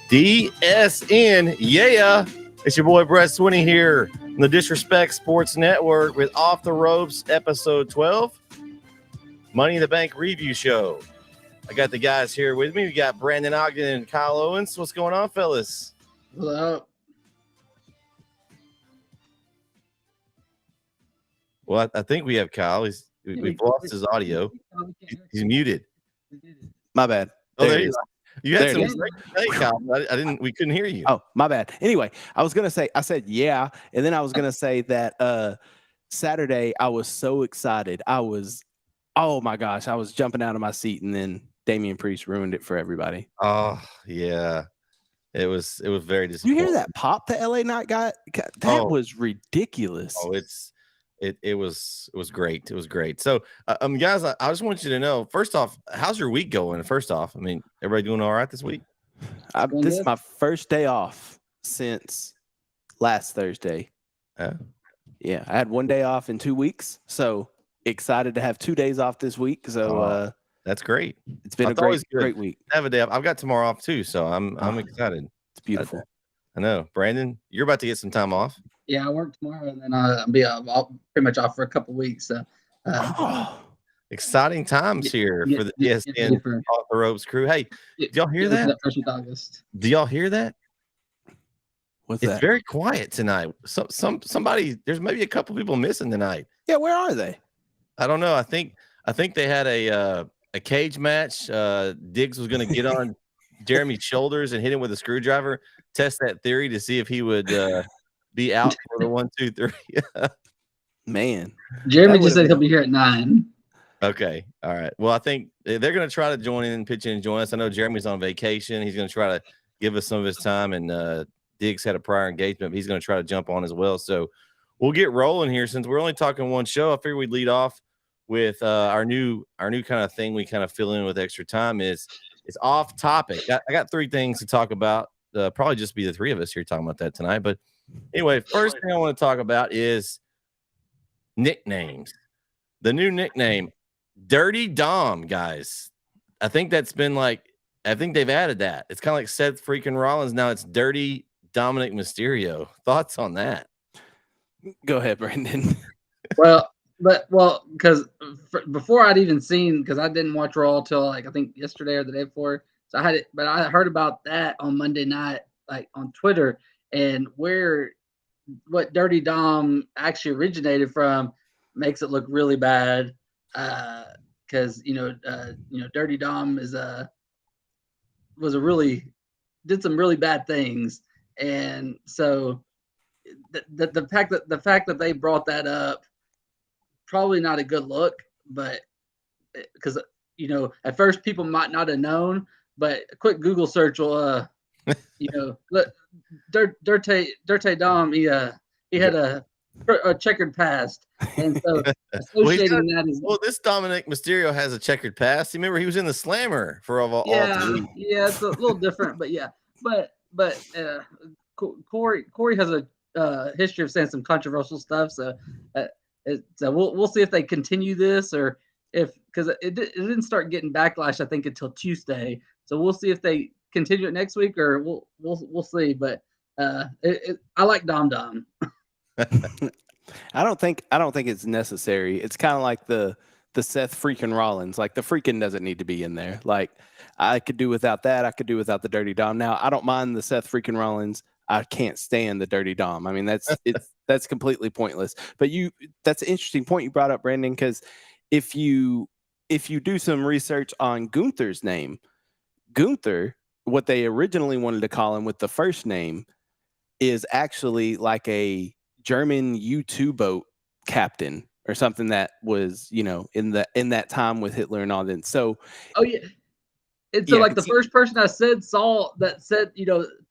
DSN, yeah. It's your boy Brett Swinney here on the Disrespect Sports Network with Off the Ropes, episode 12, Money in the Bank review show. I got the guys here with me. We got Brandon Ogden and Kyle Owens. What's going on, fellas? Hello. Well, I think we have Kyle. We've lost his audio. He's muted. My bad. Oh, there you go. You had There some great today, Kyle. We couldn't hear you. Oh, my bad. Anyway, I said yeah, and then I was gonna say that Saturday I was so excited. Oh my gosh, I was jumping out of my seat, and then Damian Priest ruined it for everybody. Oh yeah, it was very disappointing. You hear that pop the LA Knight got? That was ridiculous. Oh, it was great. It was great. So, guys, I just want you to know, first off, how's your week going? First off, I mean, everybody doing all right this week? This is my first day off since last Thursday. Yeah, I had 1 day off in 2 weeks, so excited to have 2 days off this week. So that's great. It's been a great week. Have a day off. I've got tomorrow off too, so I'm excited. It's beautiful. I know, Brandon, you're about to get some time off. Yeah, I work tomorrow, and then I'll be pretty much off for a couple weeks. So, exciting times here for the ESPN Off the Ropes crew. Hey, did y'all hear that? First week of August. Do y'all hear that? What's that? It's very quiet tonight. Somebody. There's maybe a couple people missing tonight. Yeah, where are they? I don't know. I think they had a cage match. Diggs was going to get on Jeremy's shoulders and hit him with a screwdriver. Test that theory to see if he would be out for the 1, 2, 3. Man, Jeremy just said he'll be here at 9. Okay, all right. Well, I think they're going to try to join in, pitch in, and join us. I know Jeremy's on vacation. He's going to try to give us some of his time, and Diggs had a prior engagement, but he's going to try to jump on as well. So we'll get rolling here since we're only talking one show. I figured we'd lead off with our new kind of thing we kind of fill in with extra time. It's off topic. I got 3 things to talk about. Probably just be the 3 of us here talking about that tonight. But anyway, first thing I want to talk about is nicknames. The new nickname, Dirty Dom, guys. I think they've added that. It's kind of like Seth freaking Rollins. Now it's Dirty Dominic Mysterio. Thoughts on that? Go ahead, Brandon. Because before I'd even seen, because I didn't watch Raw till I think yesterday or the day before. So I had it, but I heard about that on Monday night, on Twitter, and what Dirty Dom actually originated from makes it look really bad. Because Dirty Dom did some really bad things, and so the fact that they brought that up, probably not a good look, but because at first people might not have known. But a quick Google search will, look, Dirty Dom, he had a checkered past, and so associating that is this Dominic Mysterio has a checkered past. Remember, he was in the Slammer for all. Yeah, it's a little different, but yeah, but Corey has a history of saying some controversial stuff, so we'll see if they continue this or because it didn't start getting backlash, I think, until Tuesday. So we'll see if they continue it next week, or we'll see. But I like Dom. I don't think it's necessary. It's kind of like the Seth freaking Rollins. Like, the freaking doesn't need to be in there. Like, I could do without that. I could do without the Dirty Dom. Now, I don't mind the Seth freaking Rollins. I can't stand the Dirty Dom. I mean, that's completely pointless. But that's an interesting point you brought up, Brandon, because if you do some research on Gunther's name, Gunther, what they originally wanted to call him with the first name, is actually like a German U-2 boat captain or something that was, in that time with Hitler and all that. So, oh yeah. And so, the first person I saw that said,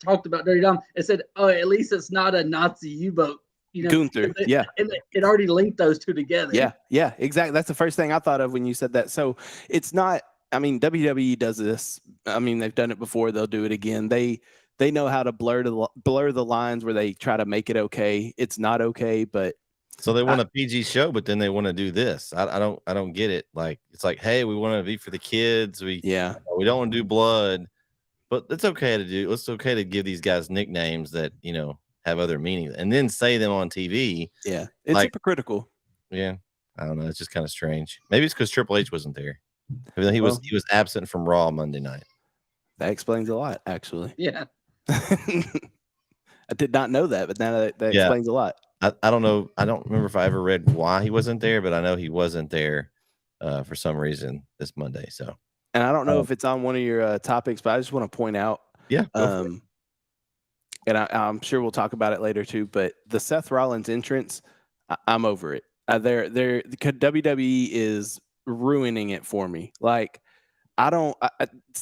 talked about Dirty Dom, it said, oh, at least it's not a Nazi U-boat Gunther, yeah. And it already linked those two together. Yeah, exactly. That's the first thing I thought of when you said that. So it's not. I mean, WWE does this. I mean, they've done it before. They'll do it again. They know how to blur the lines where they try to make it okay. It's not okay, but so they want a PG show, but then they want to do this. I don't get it. Like it's like, hey, we want to be for the kids. We don't want to do blood, but it's okay to do. It's okay to give these guys nicknames that have other meanings, and then say them on TV. Yeah, it's hypocritical. Yeah, I don't know. It's just kind of strange. Maybe it's because Triple H wasn't there. He was absent from Raw Monday night. That explains a lot, actually. Yeah. I did not know that, but now that explains a lot. I don't know. I don't remember if I ever read why he wasn't there, but I know he wasn't there for some reason this Monday. So, and I don't know if it's on one of your topics, but I just want to point out. Yeah. And I'm sure we'll talk about it later too. But the Seth Rollins entrance, I'm over it. WWE is ruining it for me. Like,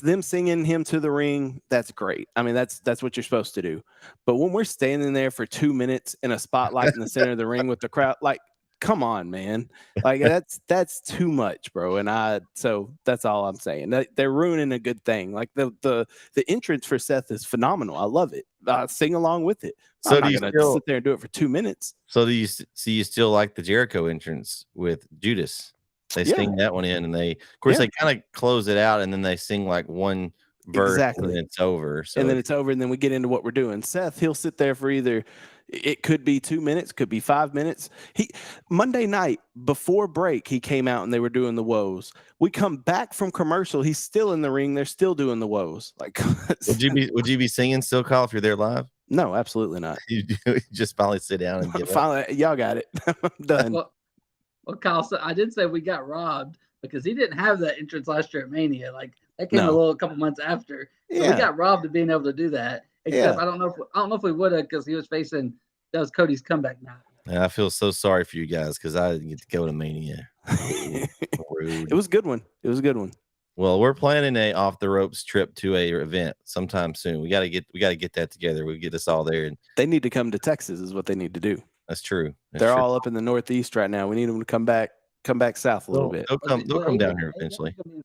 them singing him to the ring, that's great. I mean, that's what you're supposed to do. But when we're standing there for 2 minutes in a spotlight in the center of the ring with the crowd, like, come on, man. Like that's too much, bro. And so that's all I'm saying. They're ruining a good thing. Like the entrance for Seth is phenomenal. I love it. Sing along with it. So I'm not gonna sit there and do it for 2 minutes. So do you still like the Jericho entrance with Judas? They sing that one in, and they kind of close it out, and then they sing like one verse, and then it's over. So and then it's over, and then we get into what we're doing. Seth, he'll sit there for it could be 2 minutes, could be 5 minutes. Monday night before break, he came out and they were doing the woes. We come back from commercial, he's still in the ring. They're still doing the woes. Like, would you be singing still, Kyle, if you're there live? No, absolutely not. You just finally sit down and get finally, y'all got it. I'm done. Well, Kyle, so I did say we got robbed because he didn't have that entrance last year at Mania. Like that came a couple months after. So we got robbed of being able to do that. Except I don't know if we would have, because he was facing that was Cody's comeback night. Yeah, I feel so sorry for you guys because I didn't get to go to Mania. It was a good one. Well, we're planning a off the ropes trip to a event sometime soon. We gotta get that together. We get us all there, and they need to come to Texas. Is what they need to do. That's true. They're all up in the Northeast right now. We need them to come back south a little bit. They'll come down here eventually. NXT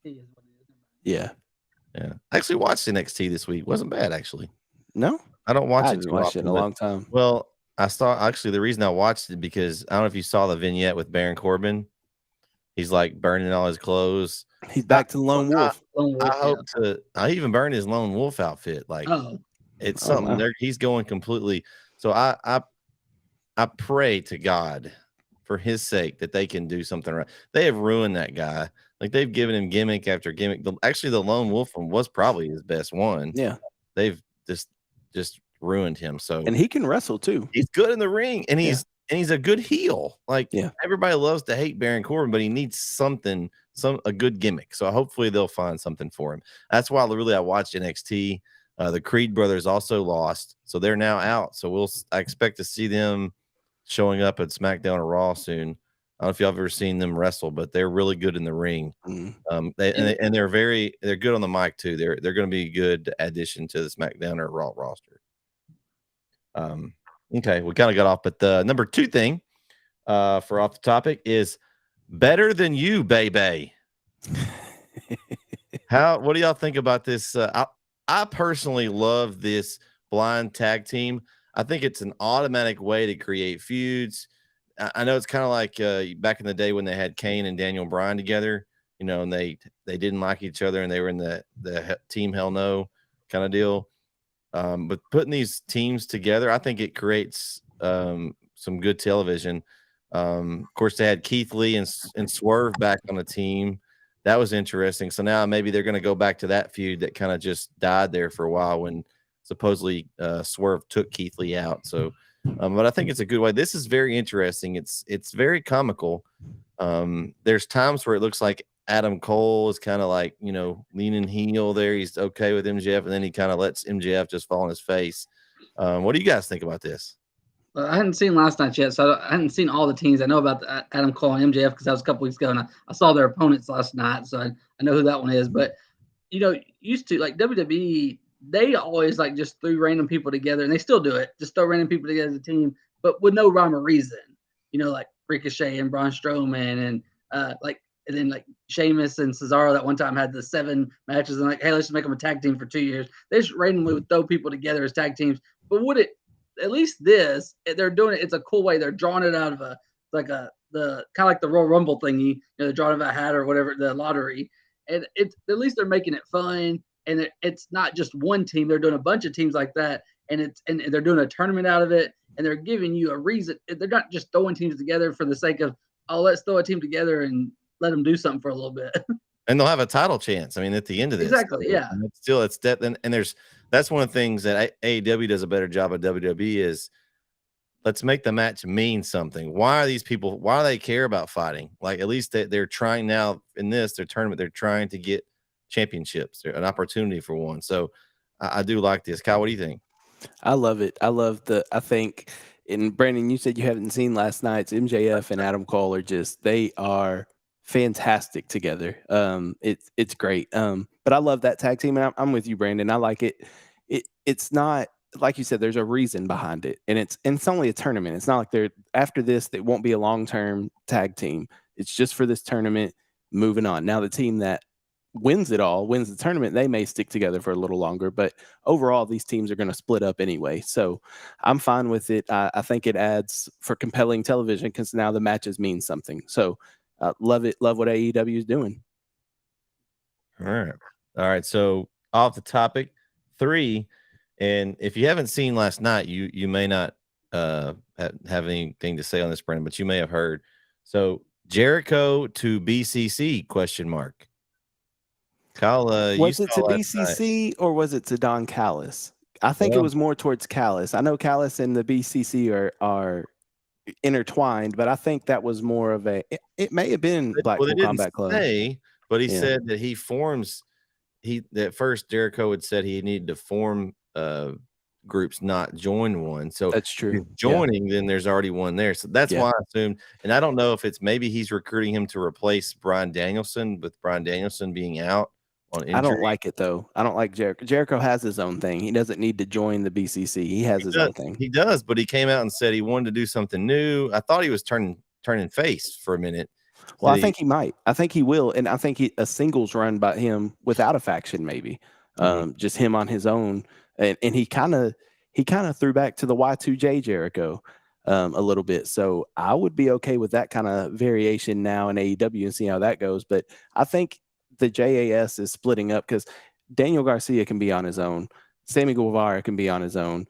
is what it is. Yeah. I actually watched NXT this week. Wasn't bad, actually. No, I don't watch it. I watched it in a long time. Well, I saw actually the reason I watched it because I don't know if you saw the vignette with Baron Corbin. He's like burning all his clothes. He's back to the Lone Wolf. I even burned his Lone Wolf outfit. Like it's something there. He's going completely. So I pray to God for his sake that they can do something right. They have ruined that guy. Like they've given him gimmick after gimmick. Actually, the Lone Wolf one was probably his best one. Yeah, they've just ruined him. So and he can wrestle too. He's good in the ring, and he's a good heel. Like everybody loves to hate Baron Corbin, but he needs a good gimmick. So hopefully they'll find something for him. That's why I watched NXT. The Creed brothers also lost, so they're now out. So I expect to see them showing up at SmackDown or Raw soon. I don't know if y'all have ever seen them wrestle, but they're really good in the ring. Mm-hmm. They're good on the mic too. They're going to be a good addition to the SmackDown or Raw roster. Okay, we kind of got off, but the number 2 thing for off the topic is better than you, baby. What do y'all think about this? I personally love this blind tag team. I think it's an automatic way to create feuds. I know it's kind of like back in the day when they had Kane and Daniel Bryan together, and they didn't like each other and they were in the Team Hell No kind of deal. But putting these teams together, I think it creates some good television. Of course, they had Keith Lee and Swerve back on the team. That was interesting. So now maybe they're going to go back to that feud that kind of just died there for a while when supposedly Swerve took Keith Lee out. So, but I think it's a good way. This is very interesting. It's very comical. There's times where it looks like Adam Cole is kind of like, leaning heel there. He's okay with MJF, and then he kind of lets MJF just fall on his face. What do you guys think about this? Well, I hadn't seen last night yet, so I hadn't seen all the teams. I know about Adam Cole and MJF because that was a couple weeks ago, and I saw their opponents last night, so I know who that one is. But, used to, like WWE, they always like just threw random people together, and they still do it. Just throw random people together as a team, but with no rhyme or reason. Like Ricochet and Braun Strowman, and and then like Sheamus and Cesaro that one time had the 7 matches, and like, hey, let's just make them a tag team for 2 years. They just randomly would throw people together as tag teams. But would it? At least this, they're doing it. It's a cool way. They're drawing it out of the kind of like the Royal Rumble thingy. They're drawing it out of a hat or whatever, the lottery, and it's at least they're making it fun. And it's not just one team; they're doing a bunch of teams like that, and they're doing a tournament out of it, and they're giving you a reason. They're not just throwing teams together for the sake of, oh, let's throw a team together and let them do something for a little bit. And they'll have a title chance. I mean, at the end of this, exactly, yeah. And it's that, and that's one of the things that AEW does a better job of. WWE is, let's make the match mean something. Why are these people? Why do they care about fighting? Like, at least they're trying now in their tournament. They're trying to get championships, an opportunity for one. So I do like this. Kyle, what do you think? I love it. I think, and Brandon, you said you haven't seen last night's. MJF and Adam Cole they are fantastic together. It's great. But I love that tag team, and I'm with you, Brandon. I like it. It's not, like you said, there's a reason behind it, and it's only a tournament. It's not like after this, it won't be a long-term tag team. It's just for this tournament, moving on. Now the team that wins the tournament, they may stick together for a little longer, but overall these teams are going to split up anyway. So I'm fine with it. I think it adds for compelling television because now the matches mean something. So love it. Love what AEW is doing. All right. So off the topic 3, and if you haven't seen last night, you may not have anything to say on this, Brandon, but you may have heard. So Jericho to BCC ? Kyle, was it to BCC or was it to Don Callis? I think it was more towards Callis. I know Callis and the BCC are intertwined, but I think that was more of it may have been Blackpool Combat Club. But he said that at first Jericho had said he needed to form groups, not join one. So that's true. If you're joining, then there's already one there. So that's why I assumed, and I don't know if it's maybe he's recruiting him to replace Bryan Danielson, with Bryan Danielson being out on injury. I don't like it though. I don't like Jericho. Jericho has his own thing. He doesn't need to join the BCC. He has his own thing. He does, but he came out and said he wanted to do something new. I thought he was turning face for a minute. Well, I think he might. I think he will, and I think a singles run by him without a faction, maybe, just him on his own. And he kind of threw back to the Y2J Jericho a little bit. So I would be okay with that kind of variation now in AEW and see how that goes. But I think the JAS is splitting up because Daniel Garcia can be on his own. Sammy Guevara can be on his own.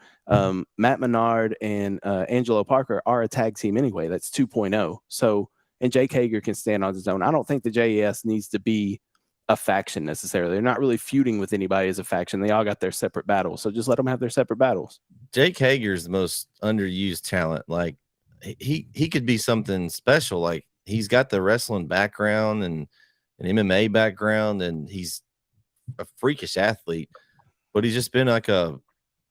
Matt Menard and Angelo Parker are a tag team anyway. That's 2.0. So, and Jake Hager can stand on his own. I don't think the JAS needs to be a faction necessarily. They're not really feuding with anybody as a faction. They all got their separate battles. So just let them have their separate battles. Jake Hager is the most underused talent. Like he could be something special. Like he's got the wrestling background and an MMA background, and he's a freakish athlete, but he's just been like a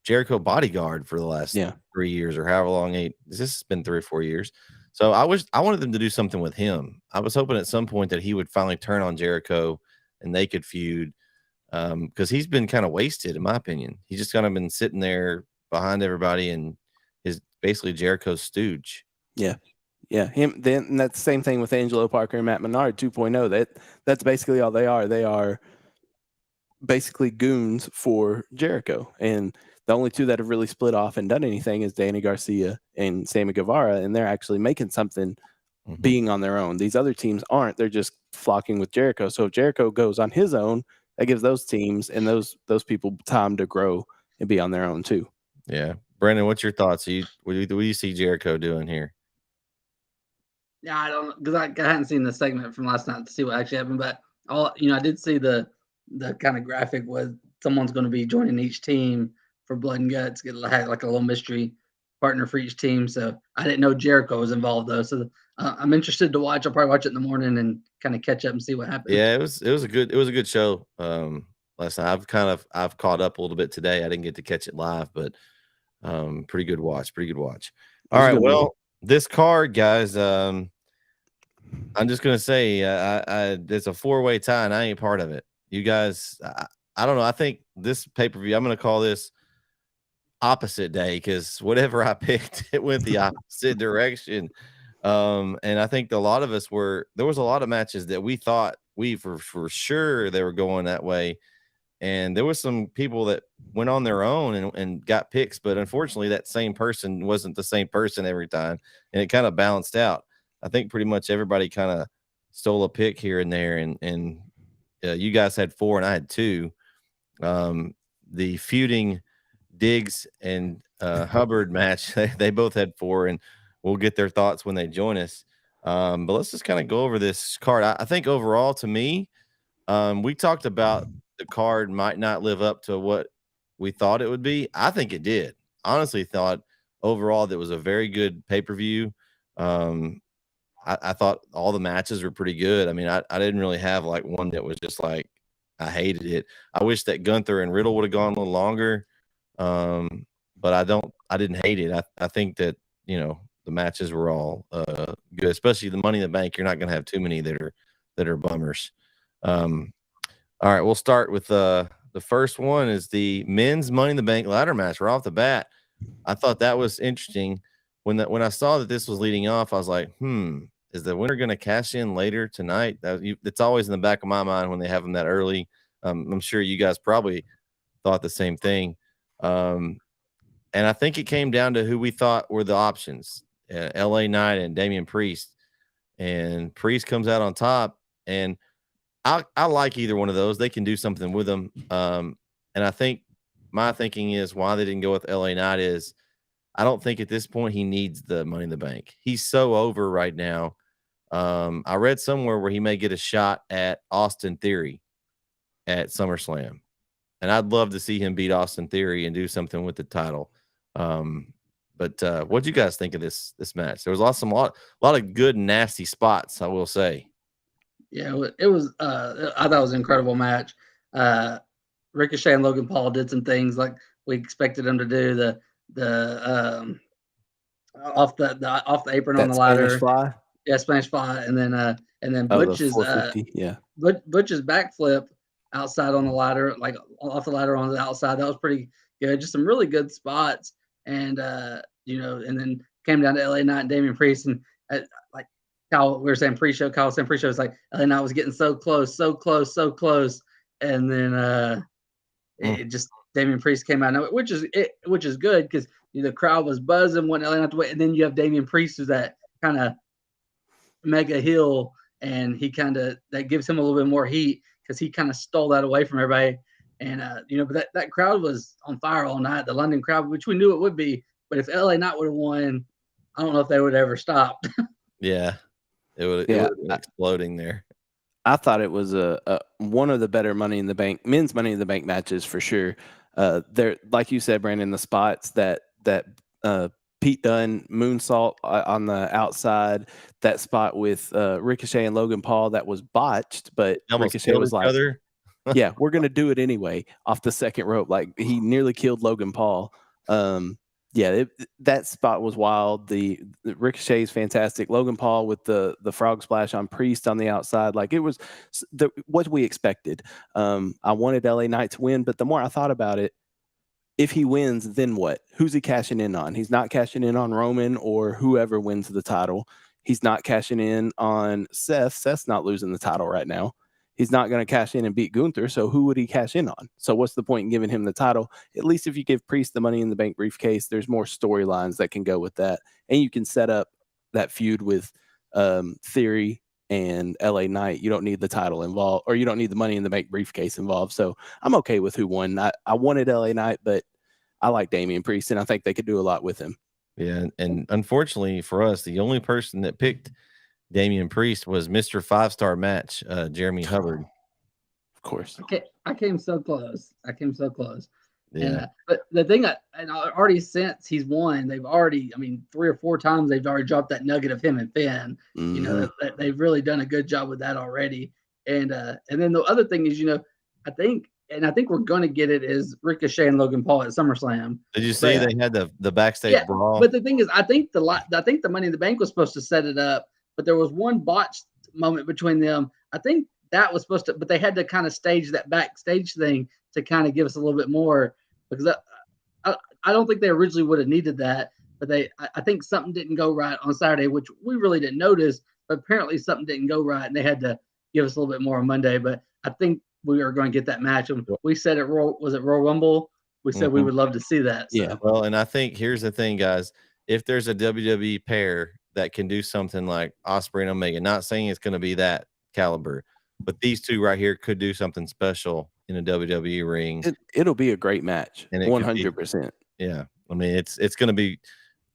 Jericho bodyguard for the last 3 years or however long. This has been 3 or 4 years. So I wanted them to do something with him. I was hoping at some point that he would finally turn on Jericho and they could feud, because he's been kind of wasted, in my opinion. He's just kind of been sitting there behind everybody and is basically Jericho's stooge. Yeah. Him. Then that's the same thing with Angelo Parker and Matt Menard 2.0. That's basically all they are. They are basically goons for Jericho. And the only two that have really split off and done anything is Danny Garcia and Sammy Guevara, and they're actually making something being on their own. These other teams aren't. They're just flocking with Jericho. So if Jericho goes on his own, that gives those teams and those people time to grow and be on their own too. Yeah. Brandon, what's your thoughts? What do you see Jericho doing here? Yeah, I don't, because I hadn't seen the segment from last night to see what actually happened, but I did see the kind of graphic was someone's going to be joining each team for Blood and Guts, get like a little mystery partner for each team. So I didn't know Jericho was involved though. So I'm interested to watch. I'll probably watch it in the morning and kind of catch up and see what happens. Yeah, it was a good show. Last night I've caught up a little bit today. I didn't get to catch it live, but pretty good watch. All right, well, this card, guys, I'm just gonna say it's a 4-way tie, and I ain't part of it. You guys, I don't know. I think this pay-per-view, I'm going to call this opposite day because whatever I picked, it went the opposite direction. And I think a lot of us there was a lot of matches that we thought for sure they were going that way. And there was some people that went on their own and got picks, but unfortunately that same person wasn't the same person every time. And it kind of balanced out. I think pretty much everybody kind of stole a pick here and there. And you guys had 4 and I had 2. The feuding Diggs and Hubbard match, they both had 4, and we'll get their thoughts when they join us. But let's just kind of go over this card. I think overall, to me, we talked about the card might not live up to what we thought it would be. I think it did. Honestly, thought overall that was a very good pay-per-view. I thought all the matches were pretty good. I mean, I didn't really have like one that was just like I hated it. I wish that Gunther and Riddle would have gone a little longer. But I didn't hate it. I think that, the matches were all good, especially the Money in the Bank. You're not going to have too many that are bummers. All right, we'll start with the first one is the men's Money in the Bank ladder match. Right off the bat, I thought that was interesting. When I saw that this was leading off, I was like, is the winner going to cash in later tonight? It's always in the back of my mind when they have them that early. I'm sure you guys probably thought the same thing. And I think it came down to who we thought were the options, LA Knight and Damian Priest. And Priest comes out on top, and I like either one of those. They can do something with them. And I think my thinking is why they didn't go with LA Knight is I don't think at this point he needs the Money in the Bank. He's so over right now. I read somewhere where he may get a shot at Austin Theory at SummerSlam. And I'd love to see him beat Austin Theory and do something with the title. But what do you guys think of this match? There was a lot of good, nasty spots, I will say. Yeah, it was. I thought it was an incredible match. Ricochet and Logan Paul did some things like we expected them to do. The off the apron that on the ladder. Spanish fly? Yeah, Spanish fly, and then Butch's Butch's backflip outside on the ladder, like off the ladder on the outside. That was pretty good. Just some really good spots, and and then came down to LA Knight and Damian Priest, and like Kyle, we were saying pre-show. Kyle was saying pre-show. It's like LA Knight was getting so close, and then it just Damian Priest came out, which is good because the crowd was buzzing, wanting LA Knight to win, and then you have Damian Priest who's that kind of mega heel, and that gives him a little bit more heat because he kind of stole that away from everybody. And but that crowd was on fire all night, the London crowd, which we knew it would be. But if LA Knight would have won, I don't know if they would have ever stopped. Yeah, it would have been exploding there. I thought it was one of the better Money in the Bank, men's Money in the Bank matches for sure. There, like you said, Brandon, the spots that Pete Dunne moonsault on the outside, that spot with Ricochet and Logan Paul that was botched, but Ricochet was like, yeah, we're going to do it anyway off the second rope. Like he nearly killed Logan Paul. That spot was wild. The Ricochet is fantastic. Logan Paul with the frog splash on Priest on the outside. Like it was what we expected. I wanted LA Knight to win, but the more I thought about it, if he wins, then what? Who's he cashing in on? He's not cashing in on Roman or whoever wins the title. He's not cashing in on Seth. Seth's not losing the title right now. He's not going to cash in and beat Gunther. So who would he cash in on? So what's the point in giving him the title? At least if you give Priest the Money in the Bank briefcase, there's more storylines that can go with that. And you can set up that feud with Theory and LA Knight. You don't need the title involved, or you don't need the Money in the Bank briefcase involved. So I'm okay with who won. I wanted LA Knight, but I like Damian Priest, and I think they could do a lot with him. Yeah, and unfortunately for us, the only person that picked Damian Priest was Mr. 5-star match, Jeremy Hubbard. Of course. I came so close. Yeah. And, but the thing, already since he's won, they've already, 3 or 4 times they've already dropped that nugget of him and Finn. Mm-hmm. They've really done a good job with that already. And then the other thing is, I think we're going to get it is Ricochet and Logan Paul at SummerSlam. Did you see they had the backstage brawl? But the thing is, I think the Money in the Bank was supposed to set it up, but there was one botched moment between them. I think that was supposed to, but they had to kind of stage that backstage thing to kind of give us a little bit more, because I don't think they originally would have needed that, but I think something didn't go right on Saturday, which we really didn't notice, but apparently something didn't go right, and they had to give us a little bit more on Monday. But I think we are going to get that match. And we said was it Royal Rumble? We said we would love to see that. So. Yeah. Well, and I think here's the thing, guys. If there's a WWE pair that can do something like Ospreay and Omega, not saying it's going to be that caliber, but these two right here could do something special in a WWE ring. It'll be a great match. And 100%. Yeah. I mean, it's going to be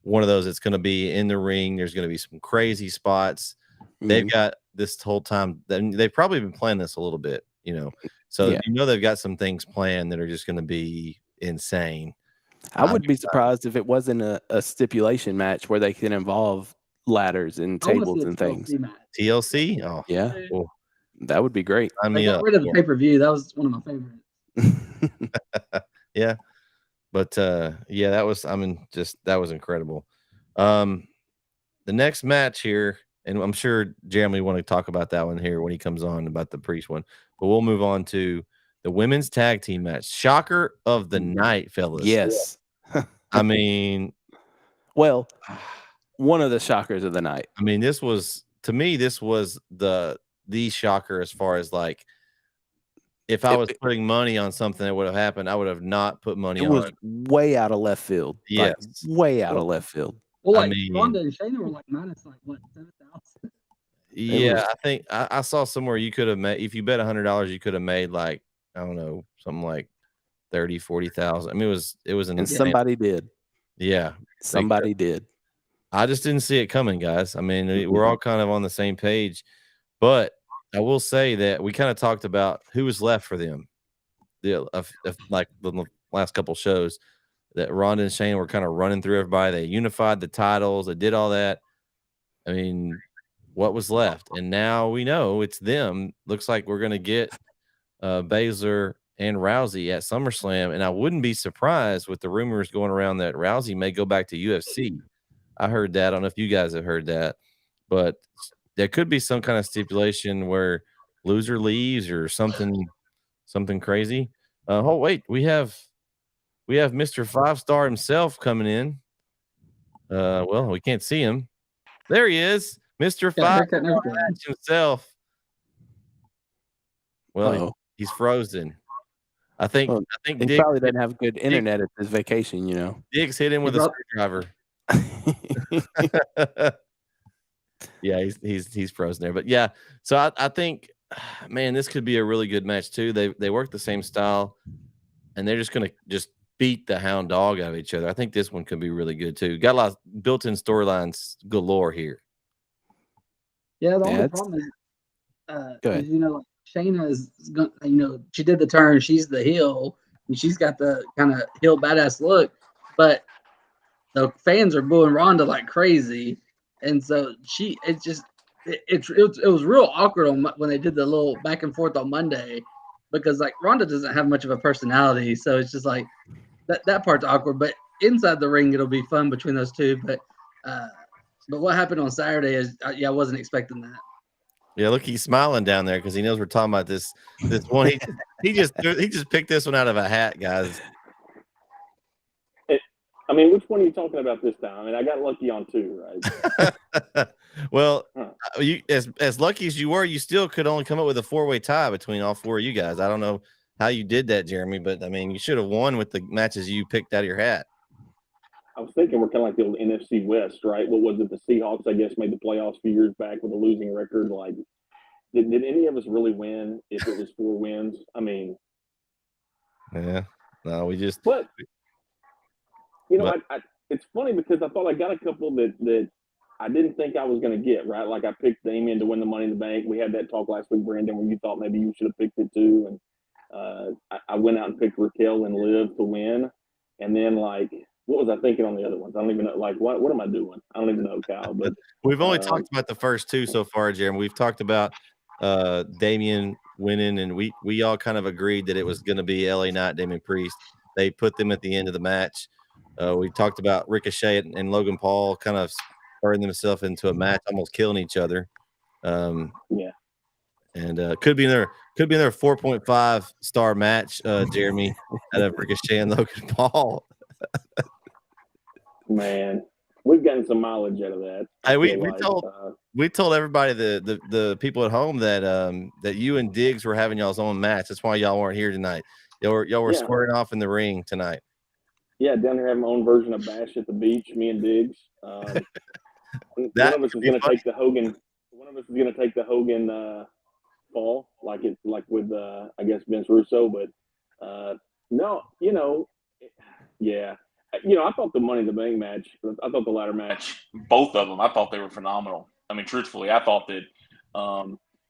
one of those. It's going to be in the ring. There's going to be some crazy spots. They've got this whole time. They've probably been playing this a little bit, So they've got some things planned that are just going to be insane. I would be surprised if it wasn't a stipulation match where they can involve ladders and tables and things. TLC? Oh, yeah. Cool. That would be great. They got rid of the pay-per-view. That was one of my favorites. Yeah. But that was incredible. The next match here, and I'm sure Jeremy want to talk about that one here when he comes on about the Priest one, but we'll move on to the women's tag team match. Shocker of the night, fellas. Yes. I mean, well, one of the shockers of the night. I mean, this was the shocker as far as like, if I was putting money on something that would have happened, I would have not put money on it. It was way out of left field. Yes. Way out of left field. Well, Ronda and Shayna were minus what, 7,000? Yeah, I think I saw somewhere you could have made, if you bet $100, you could have made like, I don't know, something like 30,000-40,000. I mean, it was and somebody did. Yeah, somebody did. I just didn't see it coming, guys. I mean, we're all kind of on the same page, but I will say that we kind of talked about who was left for them. Like the last couple shows, that Ronda and Shane were kind of running through everybody. They unified the titles. They did all that. I mean, what was left? And now we know it's them. Looks like we're going to get Baszler and Rousey at SummerSlam. And I wouldn't be surprised with the rumors going around that Rousey may go back to UFC. I heard that. I don't know if you guys have heard that, but there could be some kind of stipulation where loser leaves or something crazy. Oh, wait, we have Mr. 5-Star himself coming in. Well, we can't see him. There he is, Mr. 5-Star himself. Well, he's frozen. I think he probably doesn't have good internet at his vacation, Diggs hit him with a screwdriver. Yeah, he's frozen there. But yeah, so I think, man, this could be a really good match too. They work the same style, and they're just gonna beat the hound dog out of each other. I think this one could be really good too. Got a lot of built-in storylines galore here. Yeah, the only problem is, like Shayna is, she did the turn. She's the heel, and she's got the kind of heel badass look, but the fans are booing Ronda like crazy. And so it was real awkward when they did the little back and forth on Monday, because like Ronda doesn't have much of a personality, so it's just like that part's awkward. But inside the ring, it'll be fun between those two. But what happened on Saturday is, I wasn't expecting that. Yeah, look, he's smiling down there because he knows we're talking about this one. He just picked this one out of a hat, guys. I mean, which one are you talking about this time? I mean, I got lucky on two, right? Well, you as lucky as you were, you still could only come up with a 4-way tie between all four of you guys. I don't know how you did that, Jeremy, but I mean, you should have won with the matches you picked out of your hat. I was thinking we're kind of like the old NFC West, right? What was it? The Seahawks, I guess, made the playoffs a few years back with a losing record. Like, did any of us really win if it was 4 wins? I mean, yeah, no, we just. But it's funny because I thought I got a couple that I didn't think I was going to get, right? Like I picked Damien to win the Money in the Bank. We had that talk last week, Brandon, where you thought maybe you should have picked it too. And I went out and picked Raquel and Liv to win. And then, like, what was I thinking on the other ones? I don't even know. Like, what am I doing? I don't even know, Kyle. But we've only talked about the first two so far, Jeremy. We've talked about Damien winning, and we all kind of agreed that it was going to be LA Knight, Damien Priest. They put them at the end of the match. We talked about Ricochet and Logan Paul kind of spurring themselves into a match, almost killing each other. Yeah. and could be another 4.5 star match. Jeremy out of Ricochet and Logan Paul. Man, we've gotten some mileage out of that. Hey, we told everybody the people at home that that you and Diggs were having y'all's own match. That's why y'all weren't here tonight. Y'all were squaring off in the ring tonight. Yeah, down here having my own version of Bash at the Beach. Me and Diggs. One of us is going to take the Hogan. One of us is going to take the Hogan fall, like with I guess Vince Russo. But no, yeah. I thought the Money in the Bank match, I thought the ladder match, both of them, I thought they were phenomenal. I mean, truthfully, I thought that,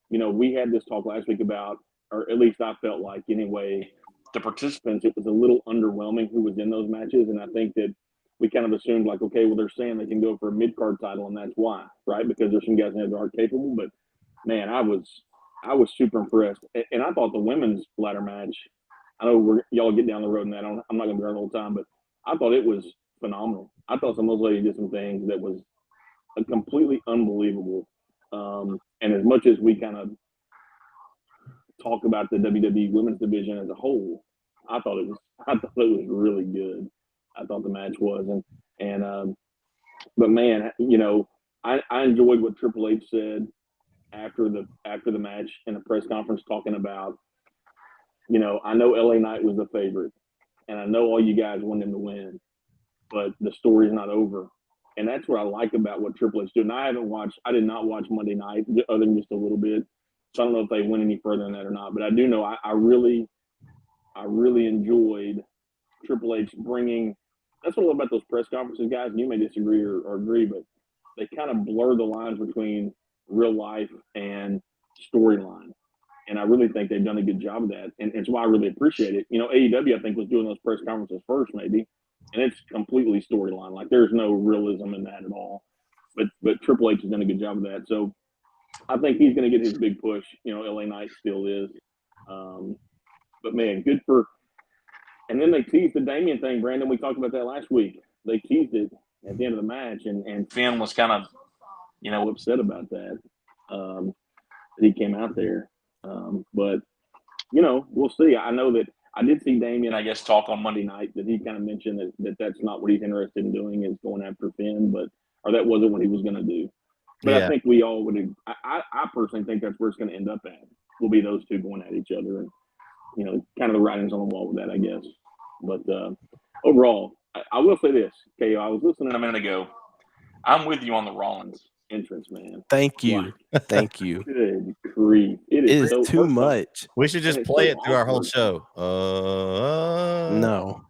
we had this talk last week about, or at least I felt like anyway, the participants, it was a little underwhelming who was in those matches. And I think that we kind of assumed like, okay, well, they're saying they can go for a mid-card title and that's why, right? Because there's some guys in there that are capable. But, man, I was super impressed. And I thought the women's ladder match, I know y'all get down the road in that. I'm not going to be there the whole time, but I thought it was phenomenal. I thought some of those ladies did some things that was completely unbelievable. And as much as we kind of talk about the WWE women's division as a whole, I thought it was really good. I thought the match was, but man, I enjoyed what Triple H said after the match in the press conference, talking about, I know LA Knight was the favorite. And I know all you guys want him to win, but the story's not over. And that's what I like about what Triple H did. And I did not watch Monday night other than just a little bit. So I don't know if they went any further than that or not. But I do know I really enjoyed Triple H bringing – that's what I love about those press conferences, guys. And you may disagree or agree, but they kind of blur the lines between real life and storyline. And I really think they've done a good job of that. And it's why I really appreciate it. AEW, I think, was doing those press conferences first, maybe. And it's completely storyline. Like, there's no realism in that at all. But Triple H has done a good job of that. So I think he's going to get his big push. LA Knight still is. But, man, good for – and then they teased the Damian thing, Brandon. We talked about that last week. They teased it at the end of the match. And Finn was kind of, upset about that. That he came out there. But, we'll see. I know that I did see Damian, I guess, talk on Monday night that he kind of mentioned that that's not what he's interested in doing, is going after Finn, or that wasn't what he was going to do. But I think we all would. I personally think that's where it's going to end up at. Will be those two going at each other, and kind of the writings on the wall with that, I guess. But overall, I will say this, KO. I was listening a minute ago. I'm with you on the Rollins entrance, man. Thank you. Thank you. Good grief. It is so too much. We should just play it through our whole show. No.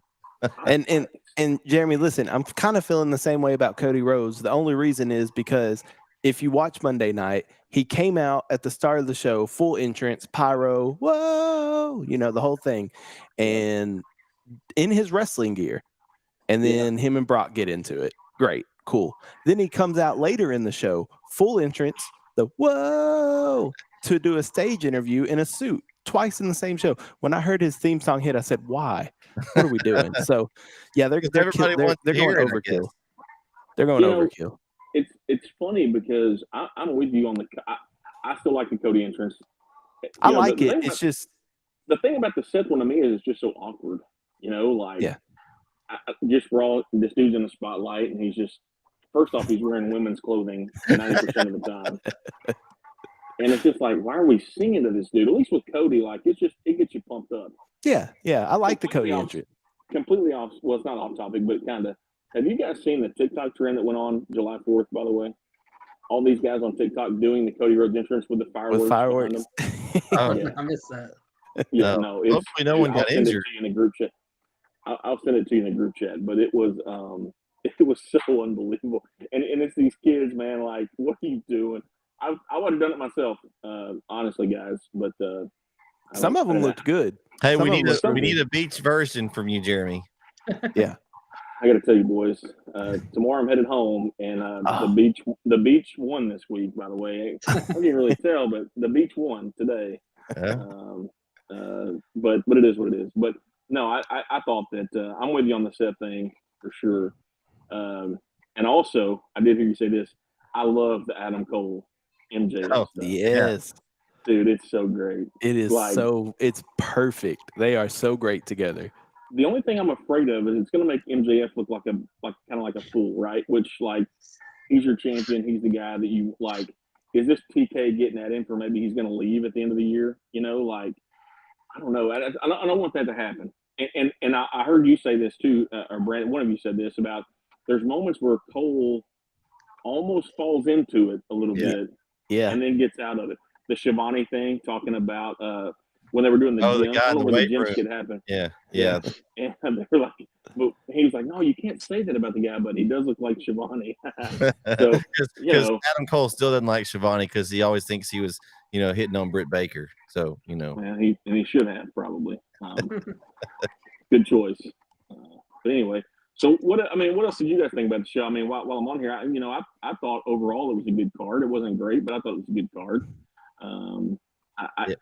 And Jeremy, listen, I'm kind of feeling the same way about Cody Rhodes. The only reason is because if you watch Monday night, he came out at the start of the show, full entrance, pyro, whoa, the whole thing, and in his wrestling gear. And then him and Brock get into it. Great. Cool. Then he comes out later in the show, full entrance, the whoa, to do a stage interview in a suit twice in the same show. When I heard his theme song hit, I said, why? What are we doing? So, yeah, they're going overkill. They're going overkill. It's funny because I'm with you on I still like the Cody entrance. I like it. It's just the thing about the Seth one to me is it's just so awkward. Just raw. This dude's in the spotlight, and he's just first off, he's wearing women's clothing 90% of the time, and it's just like, why are we singing to this dude? At least with Cody, like it gets you pumped up. Yeah, I like the Cody entrance. Completely off. Well, it's not off topic, but kind of. Have you guys seen the TikTok trend that went on July 4th? By the way, all these guys on TikTok doing the Cody Rhodes entrance with the fireworks. With fireworks. I missed that. Yeah, no. Hopefully, no one got injured. In the group chat. I'll send it to you in the group chat, but it was so unbelievable. And it's these kids, man, like, what are you doing? I would have done it myself, honestly, guys. But some of them looked good. Hey, we need a beach version from you, Jeremy. Yeah. I got to tell you, boys. Tomorrow I'm headed home, and the beach won this week. By the way, I didn't really tell, but the beach won today. But it is what it is. But no, I thought that I'm with you on the Seth thing for sure. And also, I did hear you say this. I love the Adam Cole MJ. Oh, yes. Dude, it's so great. It is Like, it's perfect. They are so great together. the only thing I'm afraid of is it's going to make MJF look like kind of like a fool, right? Which, like, he's your champion. He's the guy that you like. Is this TK getting that in for maybe he's going to leave at the end of the year? You know, like, I don't know. I don't want that to happen. And I heard you say this too, or Brandon, one of you said this about there's moments where Cole almost falls into it a little bit, and then gets out of it. The Shivani thing, talking about when they were doing the gym. The guy I in don't know the where the weight gym room. skit happened. Yeah. And they were like, but he was like, no, you can't say that about the guy, but he does look like Shivani. So, because Adam Cole still doesn't like Shivani because he always thinks he was, hitting on Britt Baker. So, well, he should have probably. Good choice. But anyway, so what else did you guys think about the show? I mean, while I'm on here, I thought overall it was a good card. It wasn't great, but I thought it was a good card.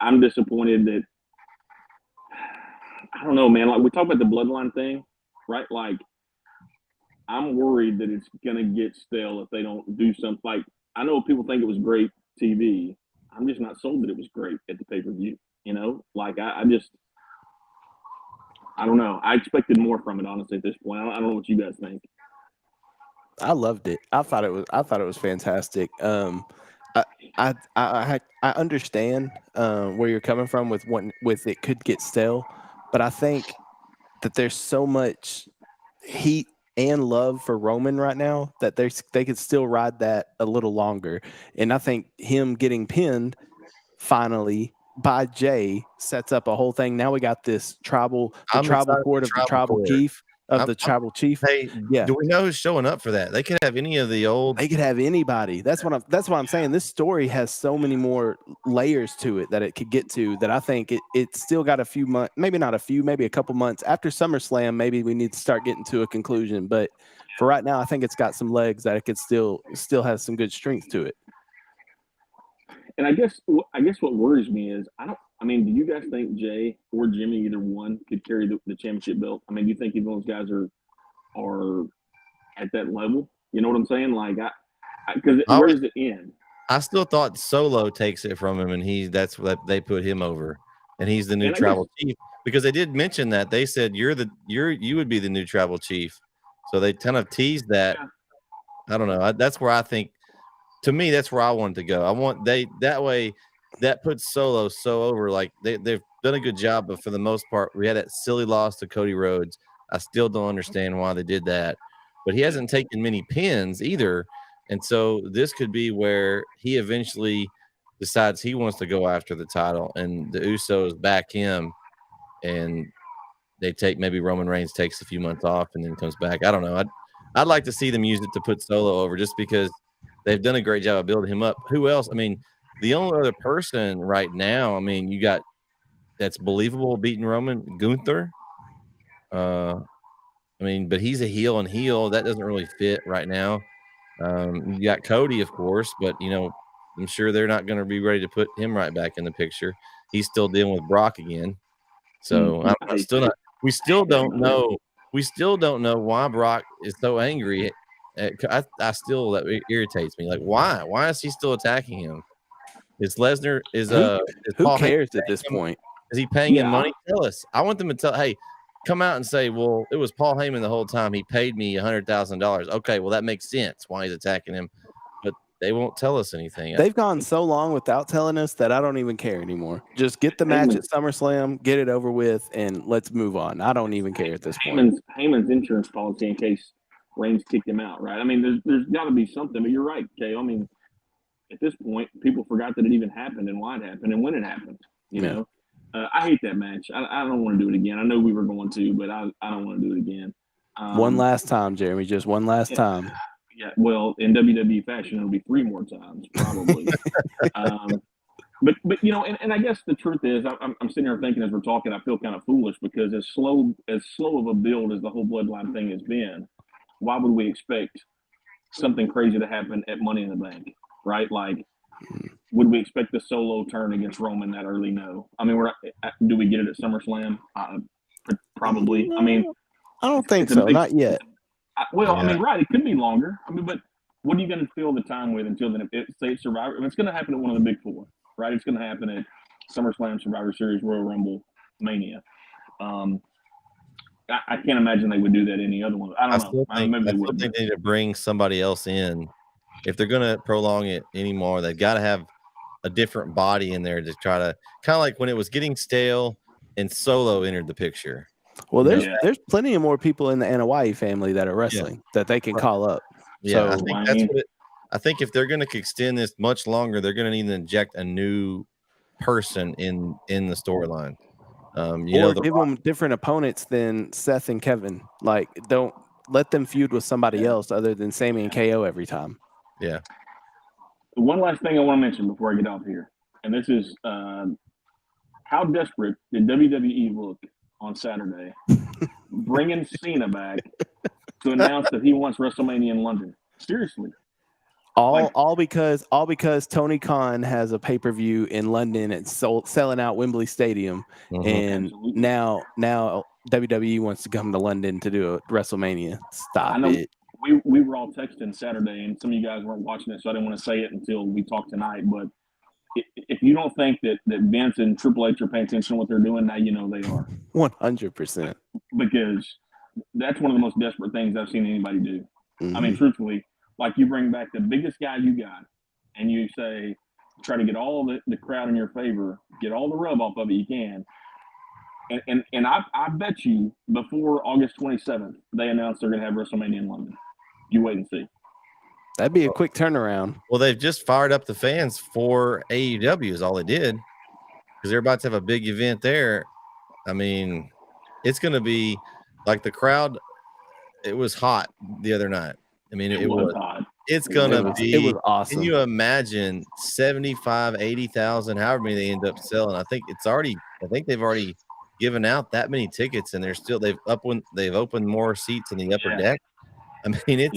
I'm disappointed that, I don't know, man. Like, we talk about the bloodline thing, right? Like, I'm worried that it's gonna get stale if they don't do something. Like, I know people think it was great TV. I'm just not sold that it was great at the pay-per-view. Like, I don't know. I expected more from it, honestly, at this point. I don't know what you guys think. I loved it. I thought it was fantastic. I understand where you're coming from with it could get stale, but I think that there's so much heat and love for Roman right now that they could still ride that a little longer. And I think him getting pinned finally by Jay sets up a whole thing. Now we got this tribal court of the tribal chief. Hey, do we know who's showing up for that? They could have any of the old. They could have anybody. That's what I'm saying. This story has so many more layers to it that it could get to, that I think it's still got a few months, maybe not a few, maybe a couple months after SummerSlam. Maybe we need to start getting to a conclusion. But for right now, I think it's got some legs that it could still has some good strength to it. And I guess what worries me is do you guys think Jay or Jimmy, either one, could carry the championship belt? I mean, do you think either of those guys are at that level? You know what I'm saying? Like, because where does it end? I still thought Solo takes it from him, and that's what they put him over, and he's the new tribal chief, because they did mention that. They said you would be the new tribal chief, so they kind of teased that. Yeah. I don't know. That's where I think. To me, that's where I wanted to go. That way that puts Solo so over. Like, they've done a good job, but for the most part, we had that silly loss to Cody Rhodes. I still don't understand why they did that, but he hasn't taken many pins either. And so this could be where he eventually decides he wants to go after the title, and the Usos back him, and maybe Roman Reigns takes a few months off and then comes back. I don't know. I'd like to see them use it to put Solo over, just because they've done a great job of building him up. Who else? I mean, the only other person right now, you got that's believable beating Roman, Gunther. But he's a heel, and that doesn't really fit right now. You got Cody, of course, but I'm sure they're not going to be ready to put him right back in the picture. He's still dealing with Brock again, so I'm still not. We still don't know. We still don't know why Brock is so angry. I still, that irritates me. Like, why? Why is he still attacking him? Is Lesnar who cares at this point? Is he paying him money? Tell us. I want them to tell. Hey, come out and say, well, it was Paul Heyman the whole time. He paid me $100,000. Okay, well, that makes sense why he's attacking him, but they won't tell us anything. They've gone so long without telling us that I don't even care anymore. Just get the match at SummerSlam, get it over with, and let's move on. I don't even care at this point. Heyman's insurance policy in case Reigns kicked him out, right? I mean, there's got to be something, but you're right, Kay. I mean, at this point, people forgot that it even happened and why it happened and when it happened. You know, I hate that match. I don't want to do it again. I know we were going to, but I don't want to do it again. One last time, Jeremy. Just one last time. Yeah. Well, in WWE fashion, it'll be 3 more times probably. But and I guess the truth is, I'm sitting here thinking as we're talking, I feel kind of foolish, because as slow of a build as the whole bloodline thing has been, why would we expect something crazy to happen at Money in the Bank, right? Like, would we expect the Solo turn against Roman that early? No. I mean, do we get it at SummerSlam? Probably. I mean, I don't think so. Not yet. I mean, right. It could be longer. I mean, but what are you going to fill the time with until then? Say it's Survivor. I mean, it's going to happen at one of the big 4, right? It's going to happen at SummerSlam, Survivor Series, Royal Rumble, Mania. I can't imagine they would do that any other one. I don't know. Maybe they would. They need to bring somebody else in. If they're going to prolong it anymore, they've got to have a different body in there to try to kind of like when it was getting stale and Solo entered the picture. Well, there's plenty of more people in the Anoa'i family that are wrestling that they can call up. Yeah, so, I think if they're going to extend this much longer, they're going to need to inject a new person in the storyline. Give them different opponents than Seth and Kevin. Like, don't let them feud with somebody else other than Sammy and KO every time. Yeah. One last thing I want to mention before I get off here, and this is how desperate did WWE look on Saturday, bringing Cena back to announce that he wants WrestleMania in London. Seriously. All because Tony Khan has a pay-per-view in London and selling out Wembley Stadium, and now WWE wants to come to London to do a WrestleMania. Stop it. We were all texting Saturday, and some of you guys weren't watching it, so I didn't want to say it until we talk tonight. But if you don't think that Vince and Triple H are paying attention to what they're doing, now you know they are. 100%. Because that's one of the most desperate things I've seen anybody do. Mm-hmm. I mean, truthfully, like you bring back the biggest guy you got, and you say, try to get all the crowd in your favor, get all the rub off of it you can. And I bet you before August 27th, they announced they're going to have WrestleMania in London. You wait and see. That'd be a quick turnaround. Well, they've just fired up the fans for AEW is all they did, because they're about to have a big event there. I mean, it's going to be like the crowd. It was hot the other night. I mean, it was hot. It's going to be. It was awesome. Can you imagine 75, 80,000, however many they end up selling? I think they've already given out that many tickets, and they've opened more seats in the upper deck. I mean,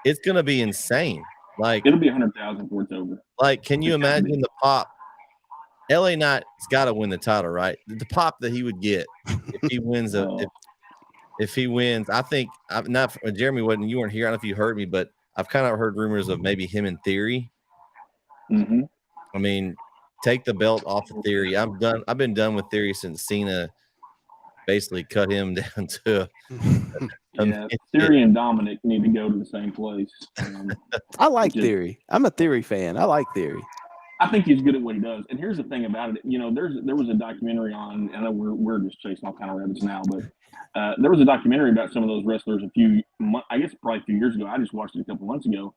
it's going to be insane. Like, it'll be 100,000 before it's over. Like, can you imagine the pop? LA Knight's got to win the title, right? The pop that he would get if he wins if he wins. I think I'm not. Jeremy you weren't here. I don't know if you heard me, but I've kind of heard rumors of maybe him in Theory. Mm-hmm. I mean, take the belt off of Theory. I'm done. I've been done with Theory since Cena basically cut him down to. Theory and Dominic need to go to the same place. I like Theory. I'm a Theory fan. I like Theory. I think he's good at what he does. And here's the thing about it. You know, there was a documentary on. I know we're just chasing all kind of rabbits now, but there was a documentary about some of those wrestlers probably a few years ago. I just watched it a couple months ago,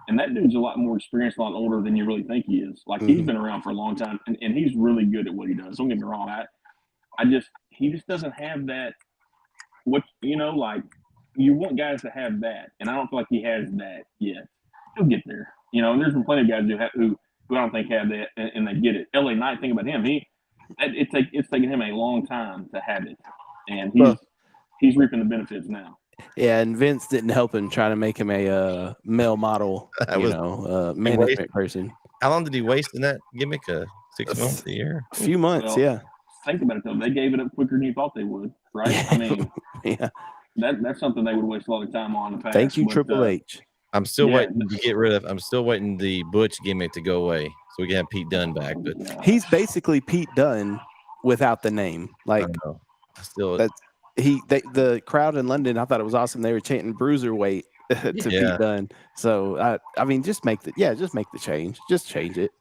and that dude's a lot more experienced, a lot older than you really think he is. Like he's been around for a long time, and he's really good at what he does. Don't get me wrong. He just doesn't have that. Like you want guys to have that, and I don't feel like he has that yet. He'll get there. You know, and there's been plenty of guys who I don't think have that, and they get it. LA Knight, think about him. It's taken him a long time to have it, and he's reaping the benefits now. Yeah, and Vince didn't help him trying to make him a male model, management person. How long did he waste in that gimmick? 6 months, a year? A few months, yeah. Think about it though; they gave it up quicker than you thought they would, right? Yeah. I mean, yeah, that's something they would waste a lot of time on in the past. Thank you, Triple H. I'm still waiting to get rid of. I'm still waiting the Butch gimmick to go away, so we can have Pete Dunne back. But he's basically Pete Dunne without the name. Like, the crowd in London, I thought it was awesome. They were chanting Bruiserweight to Pete Dunne. So I mean, just make the change. Just change it.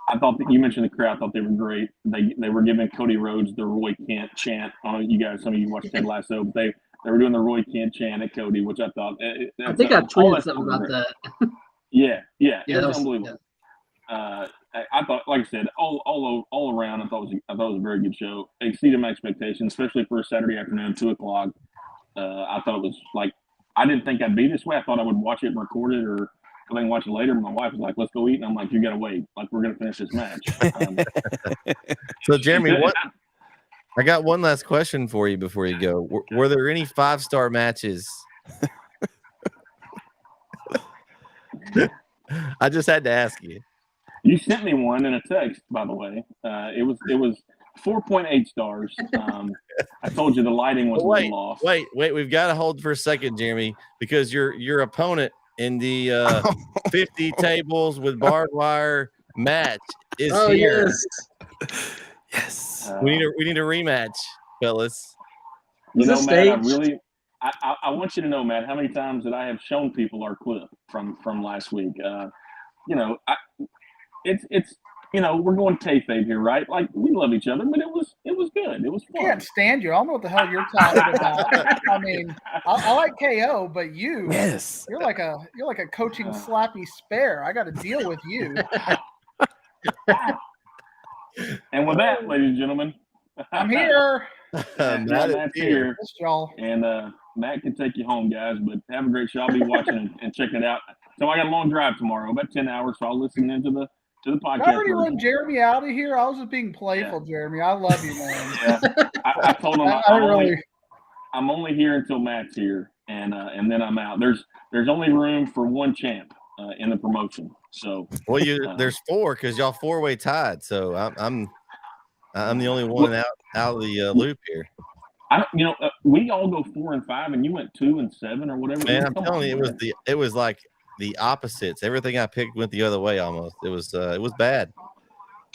I thought that you mentioned the crowd. I thought they were great. They were giving Cody Rhodes the Roy Kent chant. Some of you watched Ted Lasso, but they were doing the Roy Kent chant at Cody, which I thought. I think I tweeted something about that. Yeah, it was unbelievable. Yeah. I thought, like I said, all around, I thought it was a very good show. It exceeded my expectations, especially for a Saturday afternoon, 2:00. I thought it was like I didn't think I'd be this way. I thought I would watch it and record it, or I can watch it later. My wife was like, "Let's go eat," and I'm like, "You gotta wait. Like we're gonna finish this match." So, Jeremy, I got one last question for you before you go. Were there any 5-star matches? I just had to ask you. You sent me one in a text, by the way. It was 4.8 stars. I told you the lighting was a little off. Wait. We've got to hold for a second, Jeremy, because your opponent in the 50 tables with barbed wire match is Oh here. yes. Yes. We need a rematch, fellas. Is Matt, this staged? I want you to know, Matt, how many times that I have shown people our clip from last week. It's we're going kayfabe here, right? Like we love each other, but it was good. It was fun. Can't stand you. I don't know what the hell you're talking about. I mean, I like KO, but you're like a coaching slappy spare. I got to deal with you. And with that, ladies and gentlemen, I'm here. Matt's here. Yes, y'all. And Matt can take you home, guys. But have a great show. I'll be watching and checking it out. So I got a long drive tomorrow, about 10 hours. So I'll listen into the podcast. I already run Jeremy out of here. I was just being playful, Jeremy. I love you, man. Yeah. I told him I'm only here until Matt's here, and then I'm out. There's only room for one champ in the promotion. So there's 4 because y'all 4-way tied. So I'm the only one out of the loop here. We all go 4 and 5, and you went 2 and 7 or whatever. Man, I'm telling you, it was like the opposites. Everything I picked went the other way almost. It was bad.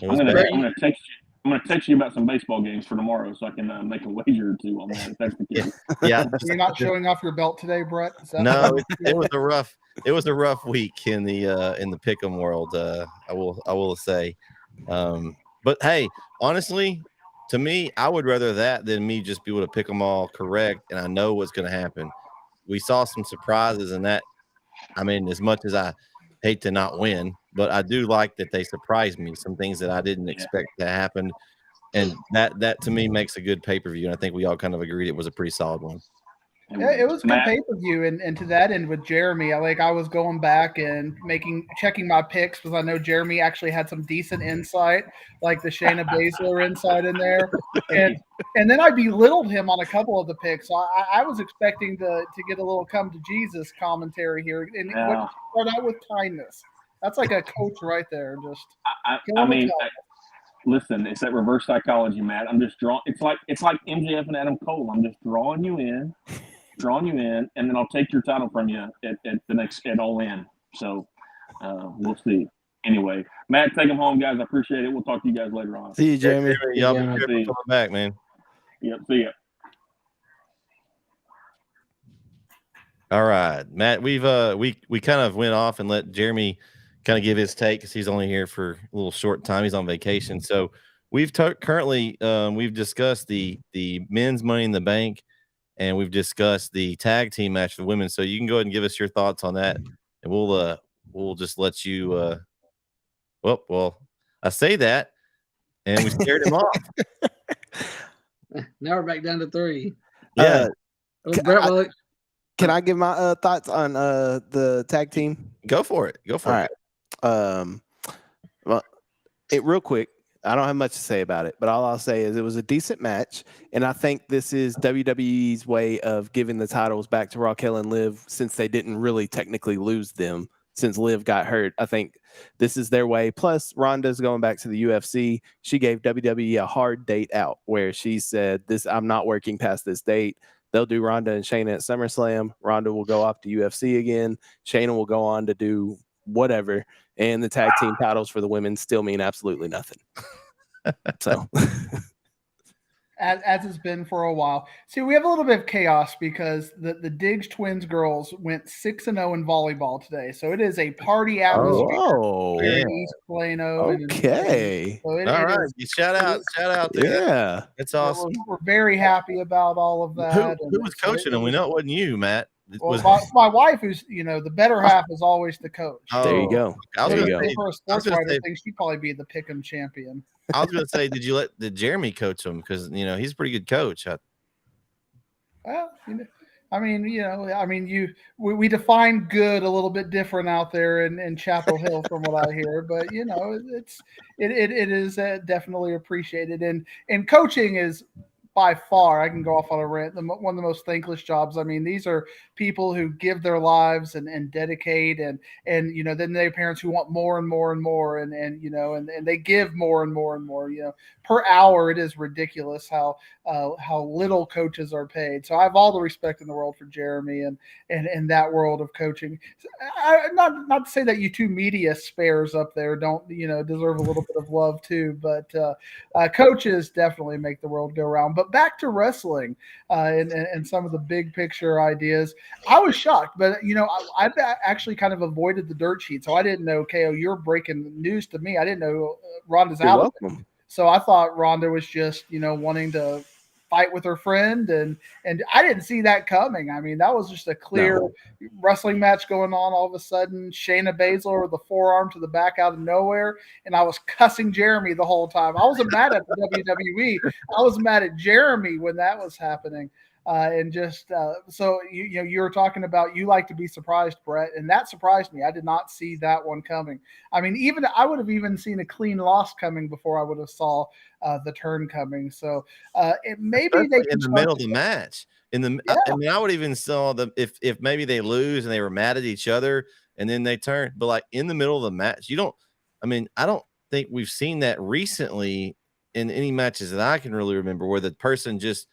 I'm gonna text you about some baseball games for tomorrow, so I can make a wager or two on that. If that's the case. Yeah. You're not showing off your belt today, Brett? No, it was a rough week in the pick'em world. I will say, but hey, honestly, to me, I would rather that than me just be able to pick them all correct, and I know what's going to happen. We saw some surprises in that. I mean, as much as I hate to not win, but I do like that they surprised me. Some things that I didn't expect to happen, and that to me makes a good pay-per-view. And I think we all kind of agreed it was a pretty solid one. Yeah, it was a good pay-per-view, and to that end with Jeremy, I was going back and checking my picks because I know Jeremy actually had some decent insight, like the Shayna Baszler insight in there, and then I belittled him on a couple of the picks. So I was expecting to get a little come to Jesus commentary here, and start out with kindness. That's like a coach right there. Just listen, it's that reverse psychology, Matt. I'm just drawing. It's like MJF and Adam Cole. I'm just drawing you in, and then I'll take your title from you at the next at All In. So we'll see. Anyway, Matt, take them home, guys. I appreciate it. We'll talk to you guys later on. See you, Jeremy. Y'all be careful coming back, man. Yep. See ya. All right, Matt. We've we kind of went off and let Jeremy kind of give his take because he's only here for a little short time. He's on vacation. So we've currently we've discussed the men's Money in the Bank, and we've discussed the tag team match for the women. So you can go ahead and give us your thoughts on that, and we'll just let you. Well, I say that, and we scared him off. Now we're back down to 3. Yeah. Can I give my thoughts on the tag team? Go for it. All right. Well, real quick, I don't have much to say about it, but all I'll say is it was a decent match, and I think this is WWE's way of giving the titles back to Raquel and Liv since they didn't really technically lose them since Liv got hurt. I think this is their way. Plus, Ronda's going back to the UFC. She gave WWE a hard date out where she said, I'm not working past this date. They'll do Ronda and Shayna at SummerSlam. Ronda will go off to UFC again. Shayna will go on to do whatever. And the tag team titles for the women still mean absolutely nothing. So, as it's been for a while. See, we have a little bit of chaos because the Diggs twins girls went 6-0 in volleyball today. So it is a party atmosphere here in East Plano. Okay. So all right. Shout out. Yeah. It's awesome. We're very happy about all of that. Who was coaching them? We know it wasn't you, Matt. My wife, who's the better half, is always the coach. Oh, there you go. For a sports writer, I think she'd probably be the pick'em champion. I was going to say, did Jeremy coach him? Because he's a pretty good coach. Well, we define good a little bit different out there in Chapel Hill from what I hear, but it is definitely appreciated. And coaching is by far, I can go off on a rant, one of the most thankless jobs. I mean, these are people who give their lives and dedicate and then they have parents who want more and more and more and they give more and more and more, per hour. It is ridiculous how little coaches are paid. So I have all the respect in the world for Jeremy and that world of coaching. Not to say that you two media spares up there don't, deserve a little bit of love too, but coaches definitely make the world go round. But back to wrestling and some of the big picture ideas. I was shocked, but I've actually kind of avoided the dirt sheet, so I didn't know. KO, you're breaking news to me. I didn't know Ronda's You're out. welcome. So I thought Ronda was just wanting to fight with her friend, and I didn't see that coming. I mean, that was just a clear wrestling match going on. All of a sudden, Shayna Baszler with the forearm to the back out of nowhere, and I was cussing Jeremy the whole time. I wasn't mad at the WWE. I was mad at Jeremy when that was happening. So you were talking about you like to be surprised, Brett, and that surprised me. I did not see that one coming. I mean, I would have even seen a clean loss coming before I would have saw the turn coming. So maybe they in the middle of the match. I mean, I would even saw them if maybe they lose and they were mad at each other and then they turn, but like in the middle of the match, I don't think we've seen that recently in any matches that I can really remember where the person just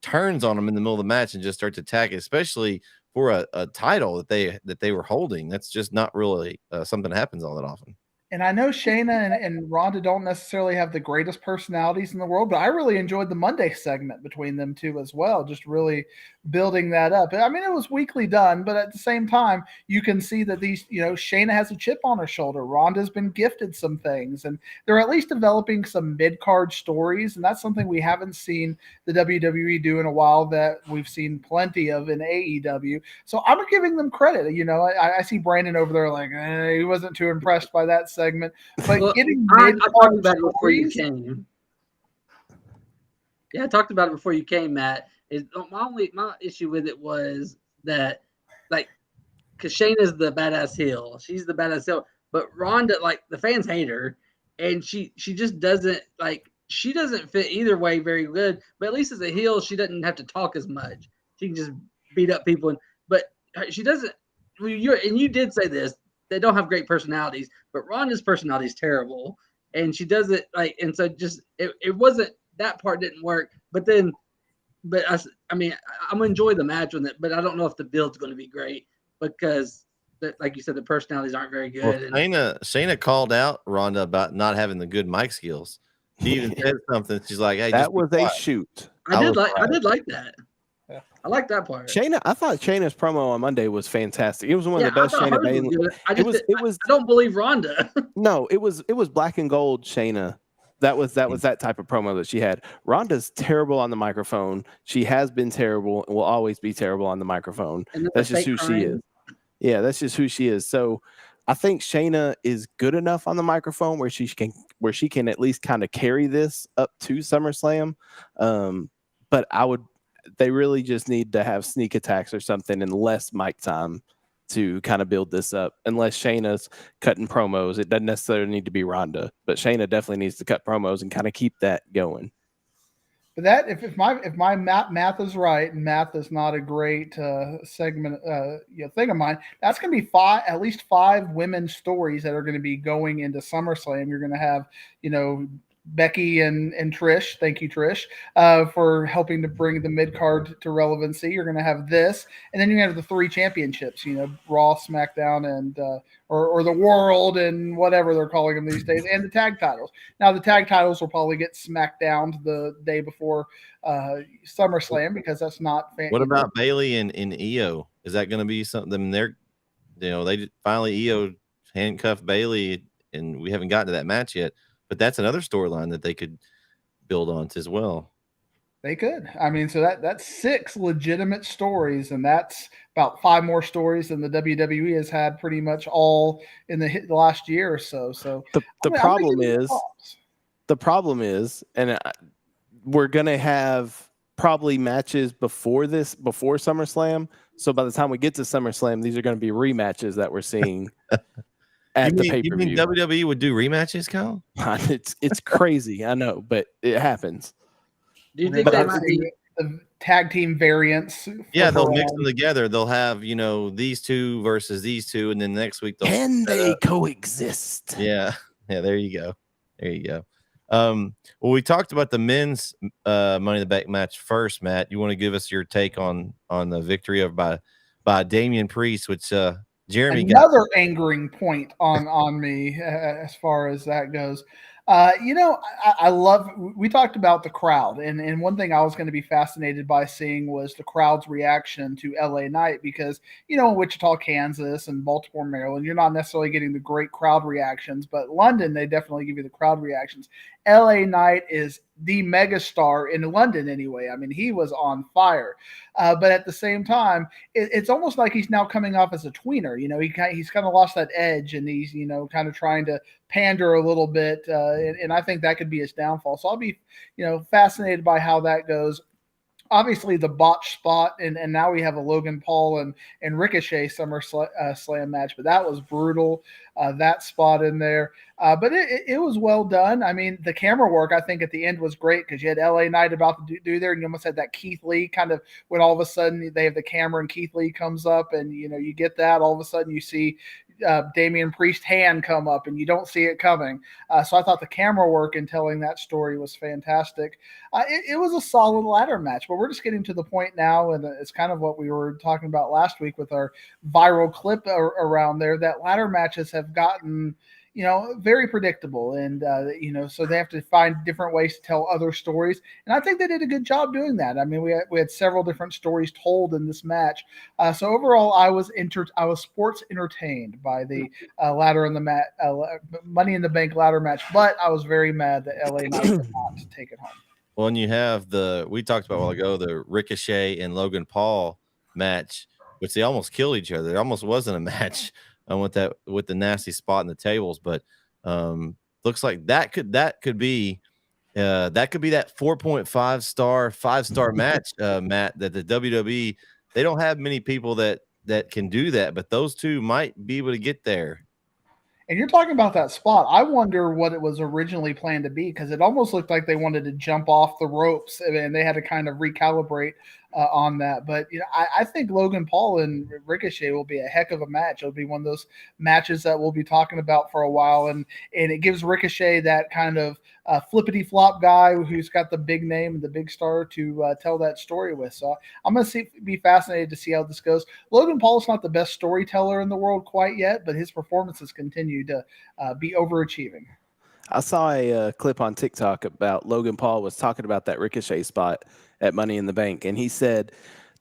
turns on them in the middle of the match and just starts attacking, especially for a title that they were holding. That's just not really something that happens all that often. And I know Shayna and Ronda don't necessarily have the greatest personalities in the world, but I really enjoyed the Monday segment between them two as well, just really building that up. I mean, it was weakly done, but at the same time, you can see that Shayna has a chip on her shoulder. Ronda's been gifted some things, and they're at least developing some mid-card stories, and that's something we haven't seen the WWE do in a while that we've seen plenty of in AEW. So I'm giving them credit. I see Brandon over there like, he wasn't too impressed by that segment, but getting mid-card stories. Yeah, I talked about it before you came, Matt. My issue with it was that, like, because Shayna's the badass heel, she's the badass heel, but Ronda, like, the fans hate her, and she just doesn't she doesn't fit either way very good. But at least as a heel, she doesn't have to talk as much. She can just beat up people, but she doesn't. You did say this. They don't have great personalities, but Ronda's personality is terrible, and she does it and so just it wasn't, that part didn't work. But I'm gonna enjoy the match with it, but I don't know if the build's going to be great because, like you said, the personalities aren't very good. Well, Shayna called out Ronda about not having the good mic skills. She even said something. She's like, "Hey, that was a shoot." I did like that. Yeah. I like that part. I thought Shayna's promo on Monday was fantastic. It was one of the best Shayna Baszler. I don't believe Ronda. No, it was black and gold Shayna. That was that type of promo that she had. Ronda's terrible on the microphone. She has been terrible and will always be terrible on the microphone. That's just who she is. Yeah, that's just who she is. So I think Shayna is good enough on the microphone where she can at least kind of carry this up to SummerSlam. But they really just need to have sneak attacks or something and less mic time to kind of build this up. Unless Shayna's cutting promos, it doesn't necessarily need to be Ronda, but Shayna definitely needs to cut promos and kind of keep that going. But that, if my math is right, and math is not a great segment thing of mine, that's going to be at least five women's stories that are going to be going into SummerSlam. You're going to have Becky and Trish. Thank you, Trish, for helping to bring the mid card to relevancy. You're going to have this, and then you have the three championships. Raw, SmackDown, and or the World, and whatever they're calling them these days, and the tag titles. Now the tag titles will probably get smacked down the day before SummerSlam because that's not. What about Bayley and Io? Is that going to be something? They finally Io handcuffed Bayley, and we haven't gotten to that match yet. But that's another storyline that they could build on as well. They could. I mean, so that's 6 legitimate stories, and that's about 5 more stories than the WWE has had pretty much all in the last year or so. So the problem is, and we're gonna have probably matches before SummerSlam. So by the time we get to SummerSlam, these are going to be rematches that we're seeing. You mean WWE would do rematches, Kyle? It's crazy, I know, but it happens. Do you And think then they might obviously be? the tag team variants? Yeah, they'll for, mix them together. They'll have, these two versus these two, and then next week they'll Can split that they up. coexist? Yeah. Yeah, there you go. There you go. Well, we talked about the men's Money in the Bank match first, Matt. You want to give us your take on the victory by Damian Priest, which Jeremy got. Another angering point on me as far as that goes. I love. We talked about the crowd, and one thing I was going to be fascinated by seeing was the crowd's reaction to LA Knight, because in Wichita, Kansas, and Baltimore, Maryland, you're not necessarily getting the great crowd reactions, but London, they definitely give you the crowd reactions. LA Knight is the megastar in London anyway. I mean, he was on fire, but at the same time, it's almost like he's now coming off as a tweener. He's kind of lost that edge, and he's kind of trying to pander a little bit, and I think that could be his downfall. So I'll be fascinated by how that goes. Obviously the botch spot, and now we have a Logan Paul and Ricochet Slam match, but that was brutal, that spot in there. But it was well done. I mean, the camera work, I think, at the end was great, because you had LA Knight about to do there, and you almost had that Keith Lee kind of, when all of a sudden they have the camera and Keith Lee comes up, and you get that, all of a sudden you see Damian Priest hand come up, and you don't see it coming. So I thought the camera work in telling that story was fantastic. It was a solid ladder match, but we're just getting to the point now, and it's kind of what we were talking about last week with our viral clip around there, that ladder matches have gotten very predictable, and so they have to find different ways to tell other stories, and I think they did a good job doing that. I mean, we had several different stories told in this match, so overall I was sports entertained by the ladder in the Money in the Bank ladder match, but I was very mad that LA Knight did not take it home. Well, and you have we talked about a while ago, the Ricochet and Logan Paul match, which they almost killed each other. It almost wasn't a match with the nasty spot in the tables, but looks like that could be that 4.5 star, 5-star match, Matt, that the WWE, they don't have many people that can do that, but those two might be able to get there. And you're talking about that spot. I wonder what it was originally planned to be, because it almost looked like they wanted to jump off the ropes, and they had to kind of recalibrate on that. But I think Logan Paul and Ricochet will be a heck of a match. It'll be one of those matches that we'll be talking about for a while, and it gives Ricochet that kind of flippity flop guy who's got the big name and the big star to tell that story with. So I'm going to be fascinated to see how this goes. Logan Paul's not the best storyteller in the world quite yet, but his performances continue to be overachieving. I saw a clip on TikTok about Logan Paul was talking about that Ricochet spot at Money in the Bank, and he said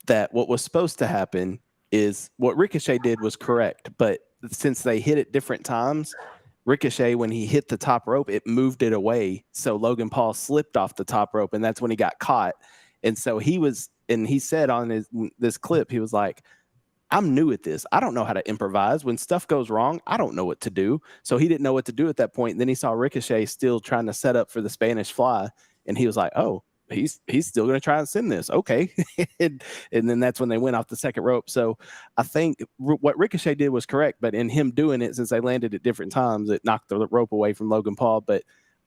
that what was supposed to happen is what Ricochet did was correct, but since they hit it different times, Ricochet, when he hit the top rope, it moved it away, so Logan Paul slipped off the top rope, and that's when he got caught. And so he said on this clip, he was like, I'm new at this. I don't know how to improvise. When stuff goes wrong, I don't know what to do. So he didn't know what to do at that point. And then he saw Ricochet still trying to set up for the Spanish Fly, and he was like, oh, he's still going to try and send this. Okay. and then that's when they went off the second rope. So I think what Ricochet did was correct, but in him doing it, since they landed at different times, it knocked the rope away from Logan Paul. But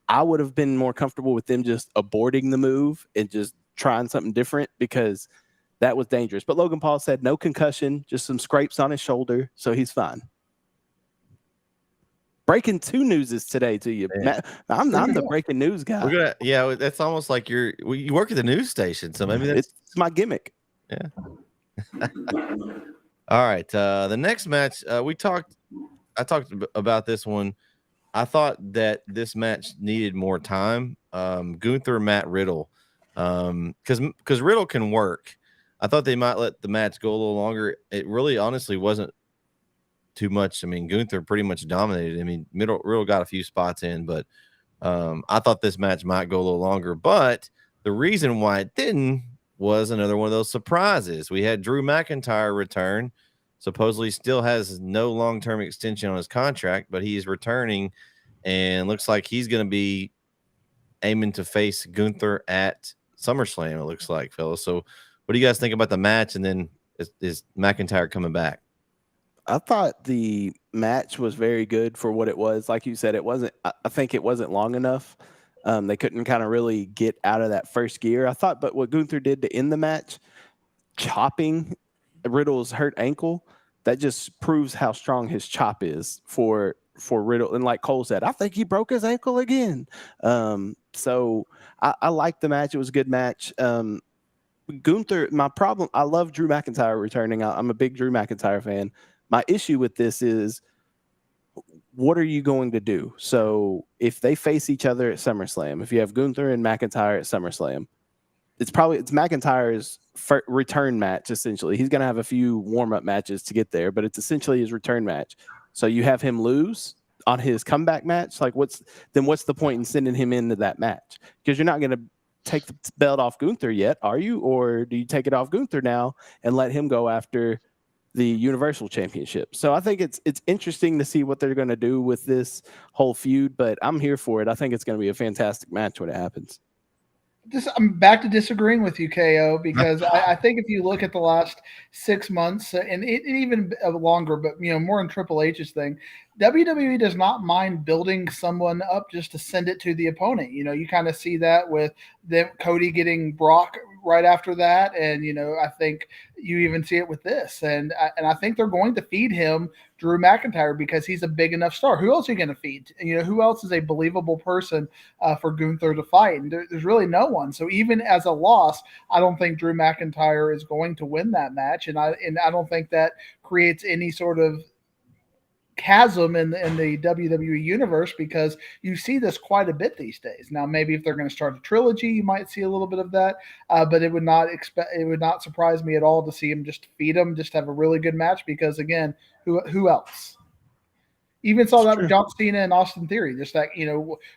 I would have been more comfortable with them just aborting the move and just trying something different, because that was dangerous. But Logan Paul said no concussion, just some scrapes on his shoulder, so he's fine. Breaking 2 news is today to you, Matt. I'm the breaking news guy. That's almost like you work at the news station, so maybe that's it's my gimmick. Yeah. All right. The next match, I talked about this one. I thought that this match needed more time. Gunther, Matt Riddle, because Riddle can work. I thought they might let the match go a little longer. It really, honestly, wasn't too much. I mean, Gunther pretty much dominated. I mean, Riddle got a few spots in, but I thought this match might go a little longer. But the reason why it didn't was another one of those surprises. We had Drew McIntyre return. Supposedly still has no long-term extension on his contract, but he's returning, and looks like he's going to be aiming to face Gunther at SummerSlam, it looks like, fellas. So what do you guys think about the match? And then is McIntyre coming back? I thought the match was very good for what it was. Like you said, I think it wasn't long enough. They couldn't kind of really get out of that first gear, I thought. But what Gunther did to end the match, chopping Riddle's hurt ankle, that just proves how strong his chop is for Riddle. And like Cole said, I think he broke his ankle again. So I liked the match. It was a good match. Gunther, my problem, I love Drew McIntyre returning. I'm a big Drew McIntyre fan. My issue with this is, what are you going to do? So if they face each other at SummerSlam, if you have Gunther and McIntyre at SummerSlam, it's McIntyre's return match, essentially. He's going to have a few warm-up matches to get there, but it's essentially his return match. So you have him lose on his comeback match. Like, what's the point in sending him into that match? Because you're not going to take the belt off Gunther yet, are you? Or do you take it off Gunther now and let him go after the Universal Championship? So I think it's interesting to see what they're going to do with this whole feud, but I'm here for it. I think it's going to be a fantastic match when it happens. I'm back to disagreeing with you, KO, because I think if you look at the last 6 months and even longer, but more in Triple H's thing, WWE does not mind building someone up just to send it to the opponent. You kind of see that with Cody getting Brock right after that, and I think you even see it with this, and I think they're going to feed him Drew McIntyre because he's a big enough star. Who else are you going to feed? Who else is a believable person for Gunther to fight? And there's really no one. So even as a loss, I don't think Drew McIntyre is going to win that match, and I don't think that creates any sort of chasm in the WWE universe, because you see this quite a bit these days. Now, maybe if they're going to start a trilogy, you might see a little bit of that, but it would not surprise me at all to see him just feed him, just have a really good match. Because again, who else? Even saw that with John Cena and Austin Theory. Just that,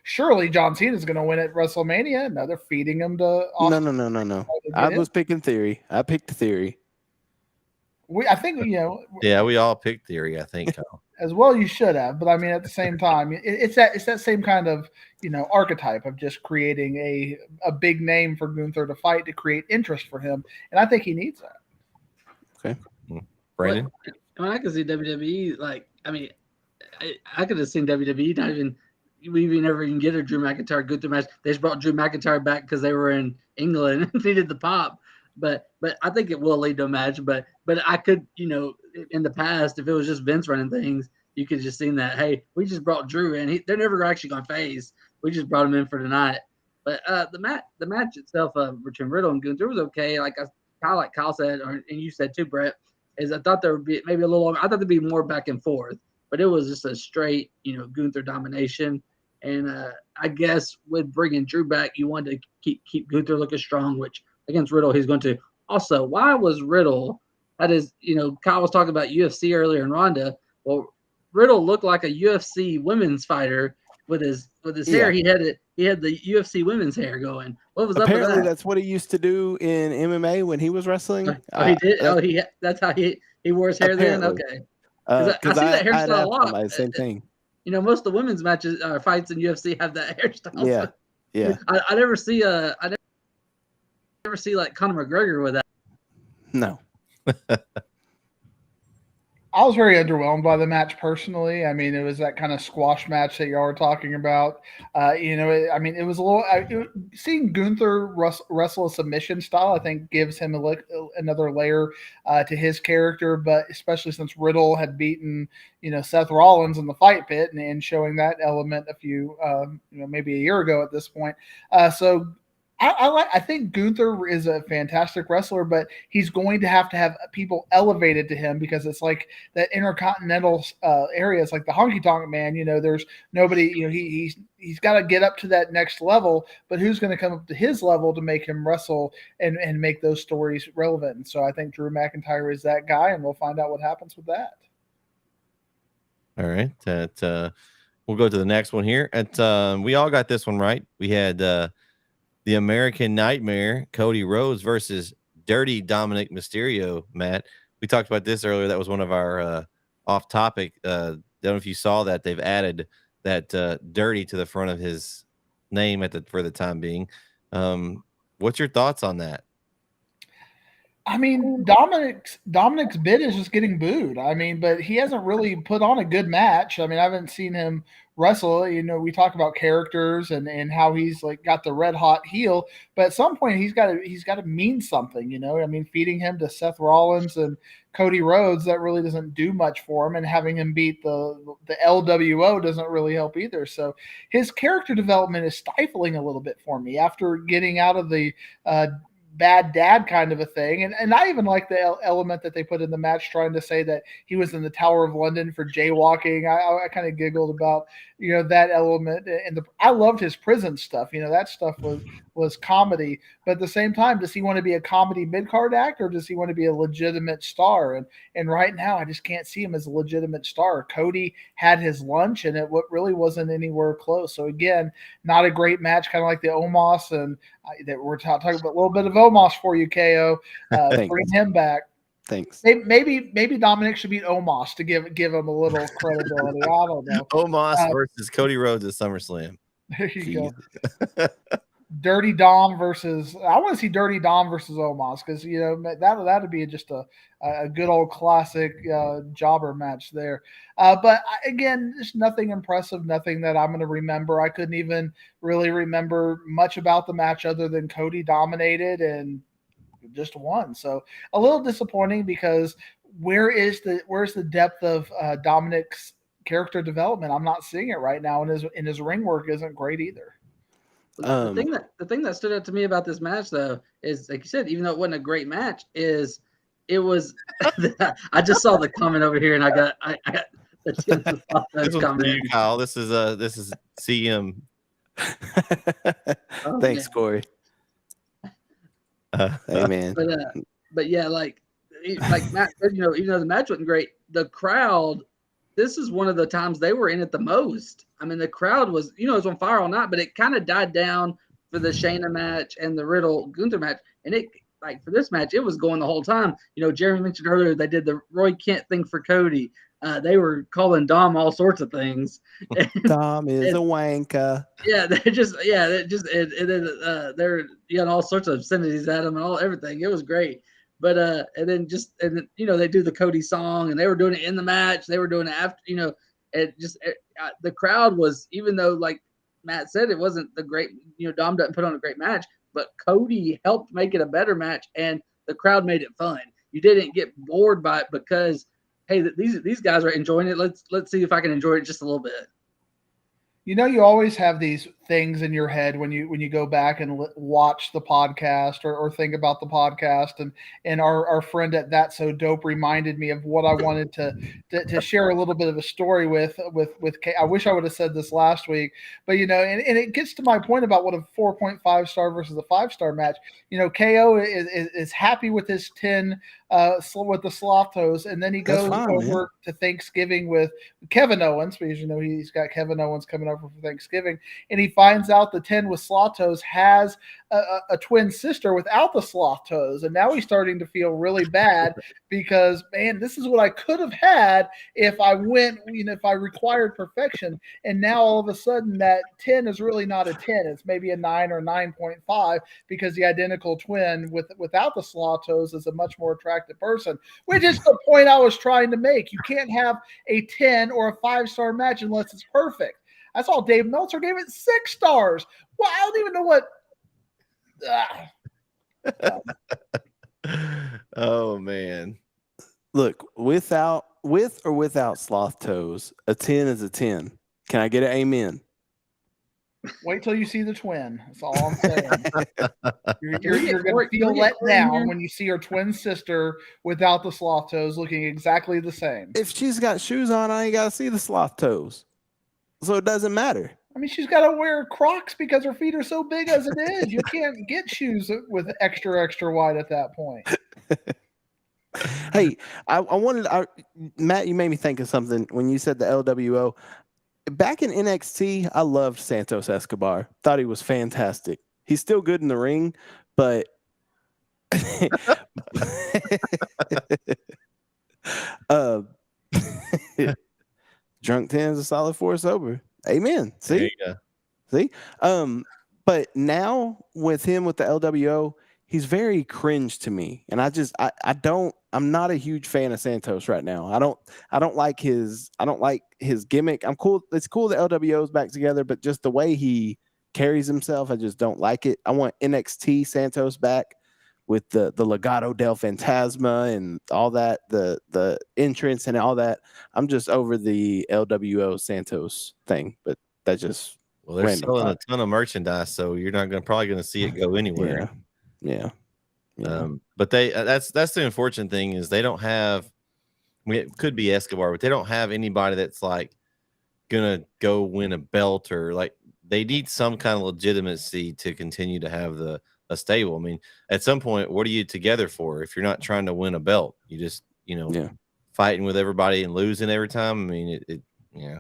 surely John Cena is going to win at WrestleMania. No, they're feeding him to Austin. No. I was picking Theory. I picked Theory. I think Yeah, we all picked Theory, I think. As well, you should have, but I mean, at the same time, it's that same kind of archetype of just creating a big name for Gunther to fight, to create interest for him, and I think he needs that. Okay, Brandon. I can see WWE. Like, I mean, I could have seen WWE not even. We never even get a Drew McIntyre Gunther match. They just brought Drew McIntyre back because they were in England and needed the pop. But I think it will lead to a match. But I could, in the past, if it was just Vince running things, you could just seen that. Hey, we just brought Drew in. They're never actually going to phase. We just brought him in for tonight. But the match itself, between Riddle and Gunther, was okay. Like Kyle said, and you said too, Brett, is I thought there would be maybe a little longer. I thought there'd be more back and forth, but it was just a straight, Gunther domination. And I guess with bringing Drew back, you wanted to keep Gunther looking strong, which against Riddle, he's going to. Also, why was Riddle, that is, Kyle was talking about UFC earlier in Ronda. Well, Riddle looked like a UFC women's fighter with his hair. He had the UFC women's hair going. What was apparently up with that? That's what he used to do in MMA when he was wrestling. He did. That's how he wore his hair apparently. Then. Okay. Because I see that hairstyle a lot. Same thing. Most of the women's matches, fights in UFC have that hairstyle. Yeah. I never see like Conor McGregor with that. No. I was very underwhelmed by the match personally. I mean, it was that kind of squash match that y'all were talking about. It was a little. Seeing Gunther wrestle a submission style, I think, gives him another layer to his character. But especially since Riddle had beaten, Seth Rollins in the fight pit and showing that element a few, maybe a year ago at this point. I think Gunther is a fantastic wrestler, but he's going to have people elevated to him, because it's like that intercontinental area. It's like the honky tonk man. There's nobody. He's got to get up to that next level. But who's going to come up to his level to make him wrestle and make those stories relevant? And so I think Drew McIntyre is that guy, and we'll find out what happens with that. All right, we'll go to the next one here. We all got this one right. We had the American Nightmare, Cody Rhodes versus Dirty Dominic Mysterio. Matt, we talked about this earlier. That was one of our off topic. Don't know if you saw that they've added that Dirty to the front of his name for the time being. What's your thoughts on that? I mean, Dominic's bid is just getting booed. I mean, but he hasn't really put on a good match. I mean, I haven't seen him wrestle. You know, we talk about characters and how he's like got the red hot heel, but at some point he's got to mean something. You know, I mean, feeding him to Seth Rollins and Cody Rhodes, that really doesn't do much for him, and having him beat the LWO doesn't really help either. So his character development is stifling a little bit for me after getting out of the bad dad kind of a thing. And I even like the element that they put in the match, trying to say that he was in the Tower of London for jaywalking. I kind of giggled about, you know, that element. And I loved his prison stuff. You know, that stuff was comedy. But at the same time, does he want to be a comedy mid-card act, or does he want to be a legitimate star? And right now, I just can't see him as a legitimate star. Cody had his lunch, and it really wasn't anywhere close. So again, not a great match, kind of like the Omos, and that we're talking about a little bit of Omos for you, KO. Bring him back. Thanks. Maybe Dominic should beat Omos to give him a little credibility. I don't know. Omos versus Cody Rhodes at SummerSlam. There you go. Dirty Dom versus. I want to see Dirty Dom versus Omos, because you know that'd be just a good old classic jobber match there. But again, just nothing impressive, nothing that I'm going to remember. I couldn't even really remember much about the match other than Cody dominated and just won. So a little disappointing, because where's the depth of Dominic's character development? I'm not seeing it right now, and his ring work isn't great either. The thing that stood out to me about this match, though, is like you said, even though it wasn't a great match, is it was. I just saw the comment over here, and I got this comment. You, Kyle. This is CM. Oh, Thanks, man. Corey. Hey man. But yeah, like Matt said, you know, even though the match wasn't great, the crowd. This is one of the times they were in it the most. I mean, the crowd was, you know, it was on fire all night, but it kind of died down for the Shayna match and the Riddle Gunther match. And it, like, for this match, it was going the whole time. You know, Jeremy mentioned earlier they did the Roy Kent thing for Cody. They were calling Dom all sorts of things. Dom is a wanker. Yeah, they're all sorts of obscenities at him and everything. It was great. But and then you know, they do the Cody song, and they were doing it in the match. They were doing it after, you know, the crowd was, even though like Matt said, it wasn't the great, you know, Dom doesn't put on a great match, but Cody helped make it a better match, and the crowd made it fun. You didn't get bored by it because, hey, these guys are enjoying it. Let's see if I can enjoy it just a little bit. You know, you always have these things in your head when you go back and watch the podcast or think about the podcast. And our friend at That's So Dope reminded me of what I wanted to share a little bit of a story with K. I wish I would have said this last week, but you know, and it gets to my point about what a 4.5 star versus a 5-star match. You know, KO is happy with his 10 with the Sloth Toes, and then he goes over to Thanksgiving with Kevin Owens, because you know he's got Kevin Owens coming over for Thanksgiving, and he finds out the 10 with Sloth Toes has a twin sister without the Sloth Toes, and now he's starting to feel really bad because, man, this is what I could have had if I went, you know, if I required perfection, and now all of a sudden that 10 is really not a 10, it's maybe a 9 or 9.5, because the identical twin without the Sloth Toes is a much more attractive person, which is the point I was trying to make. You can't have a 10 or a 5-star match unless it's perfect. I saw Dave Meltzer gave it 6 stars. Well, I don't even know what. Oh man! Look, with or without Sloth Toes, a 10 is a 10. Can I get an amen? Wait till you see the twin. That's all I'm saying. You're going to feel let down when you see her twin sister without the Sloth Toes looking exactly the same. If she's got shoes on, I ain't got to see the Sloth Toes. So it doesn't matter. I mean, she's got to wear Crocs because her feet are so big as it is. You can't get shoes with extra wide at that point. Hey, I wanted Matt, you made me think of something when you said the LWO. Back in NXT, I loved Santos Escobar. Thought he was fantastic. He's still good in the ring, but drunk 10 is a solid 4 sober. Amen. See? Yeah. See? But now with him with the LWO, he's very cringe to me, and I'm not a huge fan of Santos right now. I don't like his gimmick. I'm cool. It's cool that LWO's back together, but just the way he carries himself, I just don't like it. I want NXT Santos back with the Legado del Fantasma and all that, the entrance and all that. I'm just over the LWO Santos thing, but that just Well, they're random selling thought. a ton of merchandise, so you're not probably gonna see it go anywhere. Yeah. But that's the unfortunate thing is they don't have. I mean, it could be Escobar, but they don't have anybody that's like gonna go win a belt, or like they need some kind of legitimacy to continue to have a stable. I mean, at some point, what are you together for if you're not trying to win a belt? You just fighting with everybody and losing every time. I mean, yeah.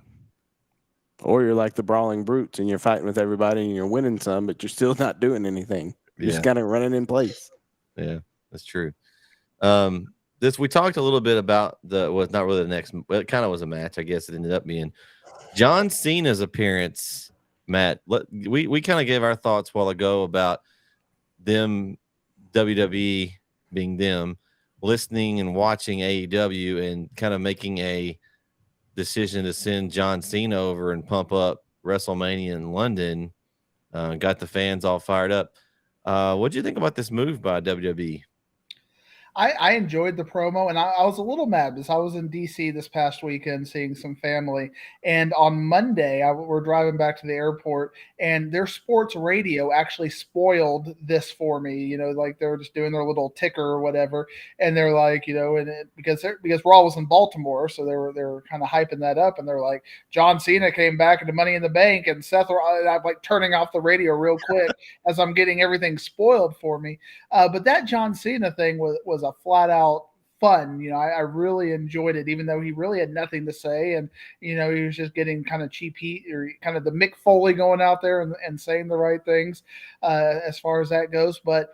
Or you're like the Brawling Brutes and you're fighting with everybody and you're winning some, but you're still not doing anything. You're just kind of running in place. Yeah, that's true. We talked a little bit about it's not really the next, but it kind of was a match. I guess it ended up being John Cena's appearance. Matt, we kind of gave our thoughts a while ago about them, WWE being them, listening and watching AEW and kind of making a decision to send John Cena over and pump up WrestleMania in London. Got the fans all fired up. What do you think about this move by WWE? I enjoyed the promo, and I was a little mad because I was in DC this past weekend seeing some family. And on Monday, we're driving back to the airport, and their sports radio actually spoiled this for me. You know, like they were just doing their little ticker or whatever, and they're like, you know, because Raw was in Baltimore, so they were kind of hyping that up, and they're like, John Cena came back into Money in the Bank, and I'm like turning off the radio real quick as I'm getting everything spoiled for me. But that John Cena thing was a flat out fun. You know, I really enjoyed it, even though he really had nothing to say. And, you know, he was just getting kind of cheap heat, or kind of the Mick Foley going out there and saying the right things as far as that goes. But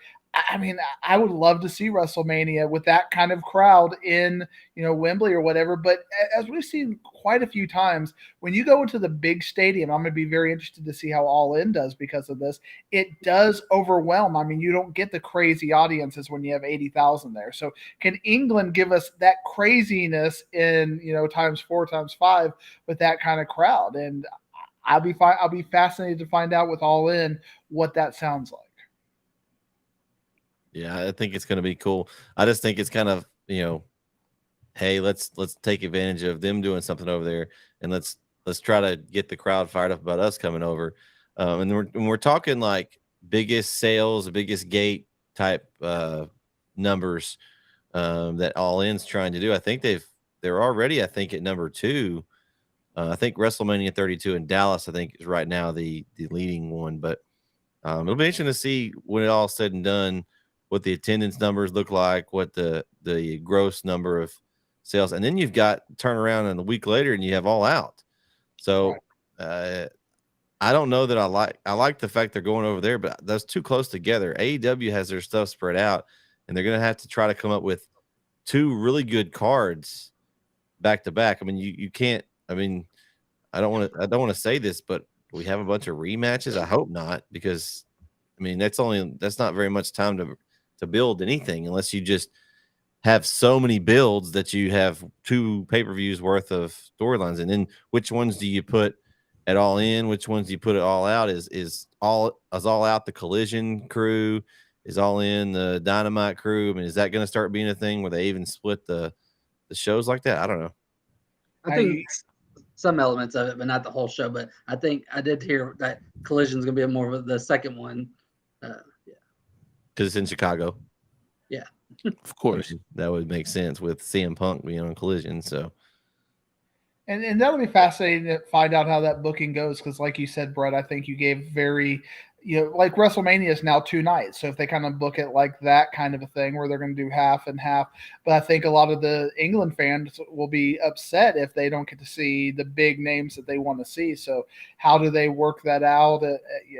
I mean, I would love to see WrestleMania with that kind of crowd in, you know, Wembley or whatever. But as we've seen quite a few times, when you go into the big stadium, I'm going to be very interested to see how All In does because of this. It does overwhelm. I mean, you don't get the crazy audiences when you have 80,000 there. So can England give us that craziness in, you know, times 4, times 5 with that kind of crowd? And I'll be fascinated to find out with All In what that sounds like. Yeah, I think it's going to be cool. I just think it's kind of, you know, hey, let's take advantage of them doing something over there, and let's try to get the crowd fired up about us coming over. And we're talking like biggest sales, biggest gate type numbers that All In's trying to do. I think they're already, I think, at number 2. I think WrestleMania 32 in Dallas, I think, is right now the leading one. But it'll be interesting to see when it all said and done, what the attendance numbers look like, what the gross number of sales, and then you've got turn around and a week later and you have All Out. So I don't know that I like the fact they're going over there, but that's too close together. AEW has their stuff spread out, and they're going to have to try to come up with 2 really good cards back to back. I mean, you can't. I mean, I don't want to say this, but we have a bunch of rematches. I hope not, because I mean that's not very much time to build anything unless you just have so many builds that you have 2 pay-per-views worth of storylines. And then which ones do you put at All In? Which ones do you put at All Out? Is all out the Collision crew? Is All In the Dynamite crew? I mean, is that going to start being a thing where they even split the shows like that? I don't know. I think some elements of it, but not the whole show. But I think I did hear that Collision's going to be more of the second one. Because it's in Chicago. Yeah. Of course. That would make sense with CM Punk being on Collision. So, and that'll be fascinating to find out how that booking goes, because like you said, Brett, I think you gave very, you know, like WrestleMania is now 2 nights. So if they kind of book it like that kind of a thing where they're going to do half and half, but I think a lot of the England fans will be upset if they don't get to see the big names that they want to see. So how do they work that out?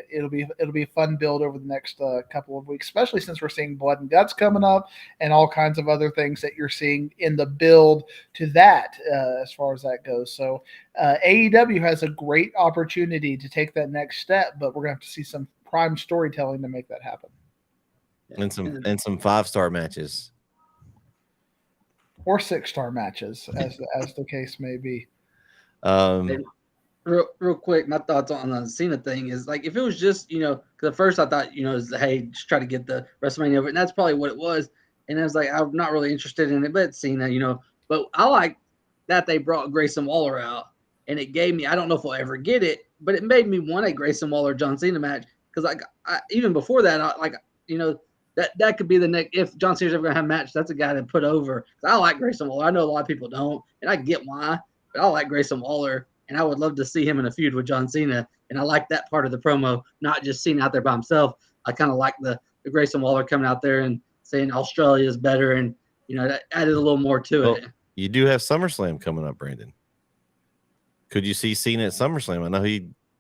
It'll be a fun build over the next couple of weeks, especially since we're seeing Blood and Guts coming up and all kinds of other things that you're seeing in the build to that as far as that goes. So AEW has a great opportunity to take that next step, but we're going to have to see some prime storytelling to make that happen. and some 5-star matches. Or 6-star matches, as the case may be. Real quick, my thoughts on the Cena thing is like if it was just because at first I thought is hey, just try to get the WrestleMania over, and that's probably what it was. And I was like, I'm not really interested in it, but it's Cena, But I like that they brought Grayson Waller out, and it gave me, I don't know if we'll ever get it, but it made me want a Grayson Waller John Cena match because like even before that, that could be the next. If John Cena's ever gonna have a match, that's a guy to put over. I like Grayson Waller. I know a lot of people don't, and I get why, but I like Grayson Waller, and I would love to see him in a feud with John Cena. And I like that part of the promo, not just Cena out there by himself. I kind of like the Grayson Waller coming out there and saying Australia is better, and that added a little more to it. You do have SummerSlam coming up, Brandon. Could you see Cena at SummerSlam?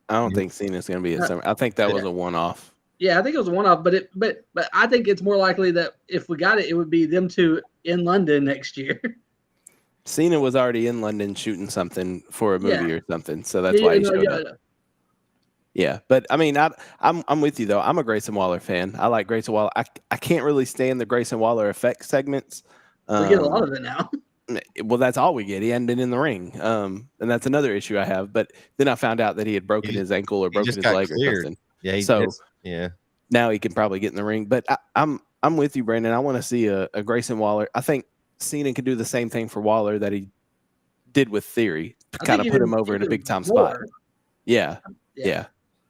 I don't think Cena's going to be at Summer. I think that was a one-off. Yeah, I think it was a one-off, but I think it's more likely that if we got it, it would be them two in London next year. Cena was already in London shooting something for a movie or something, so that's why he showed up. Yeah, but I mean, I'm with you though. I'm a Grayson Waller fan. I like Grayson Waller. I can't really stand the Grayson Waller effect segments. We get a lot of it now. Well, that's all we get. He hadn't been in the ring, and that's another issue I have. But then I found out that he had broken his ankle or broken his leg or something. Yeah, now he can probably get in the ring. But I'm with you, Brandon. I want to see a Grayson Waller. I think Cena can do the same thing for Waller that he did with Theory, kind of put him over in a big time spot. Yeah.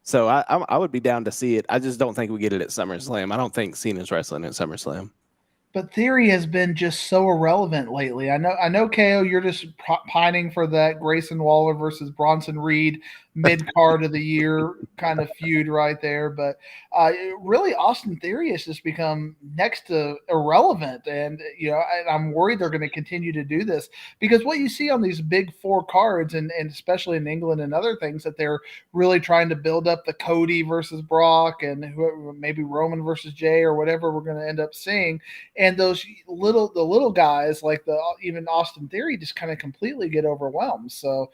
So I would be down to see it. I just don't think we get it at SummerSlam. I don't think Cena's wrestling at SummerSlam. But Theory has been just so irrelevant lately. I know, KO, you're just pining for that Grayson Waller versus Bronson Reed mid-card of the year kind of feud right there. But really, Austin Theory has just become next to irrelevant. And, I'm worried they're going to continue to do this because what you see on these big 4 cards, and especially in England and other things, that they're really trying to build up the Cody versus Brock and maybe Roman versus Jay or whatever we're going to end up seeing. And those little guys like even Austin Theory just kind of completely get overwhelmed. So,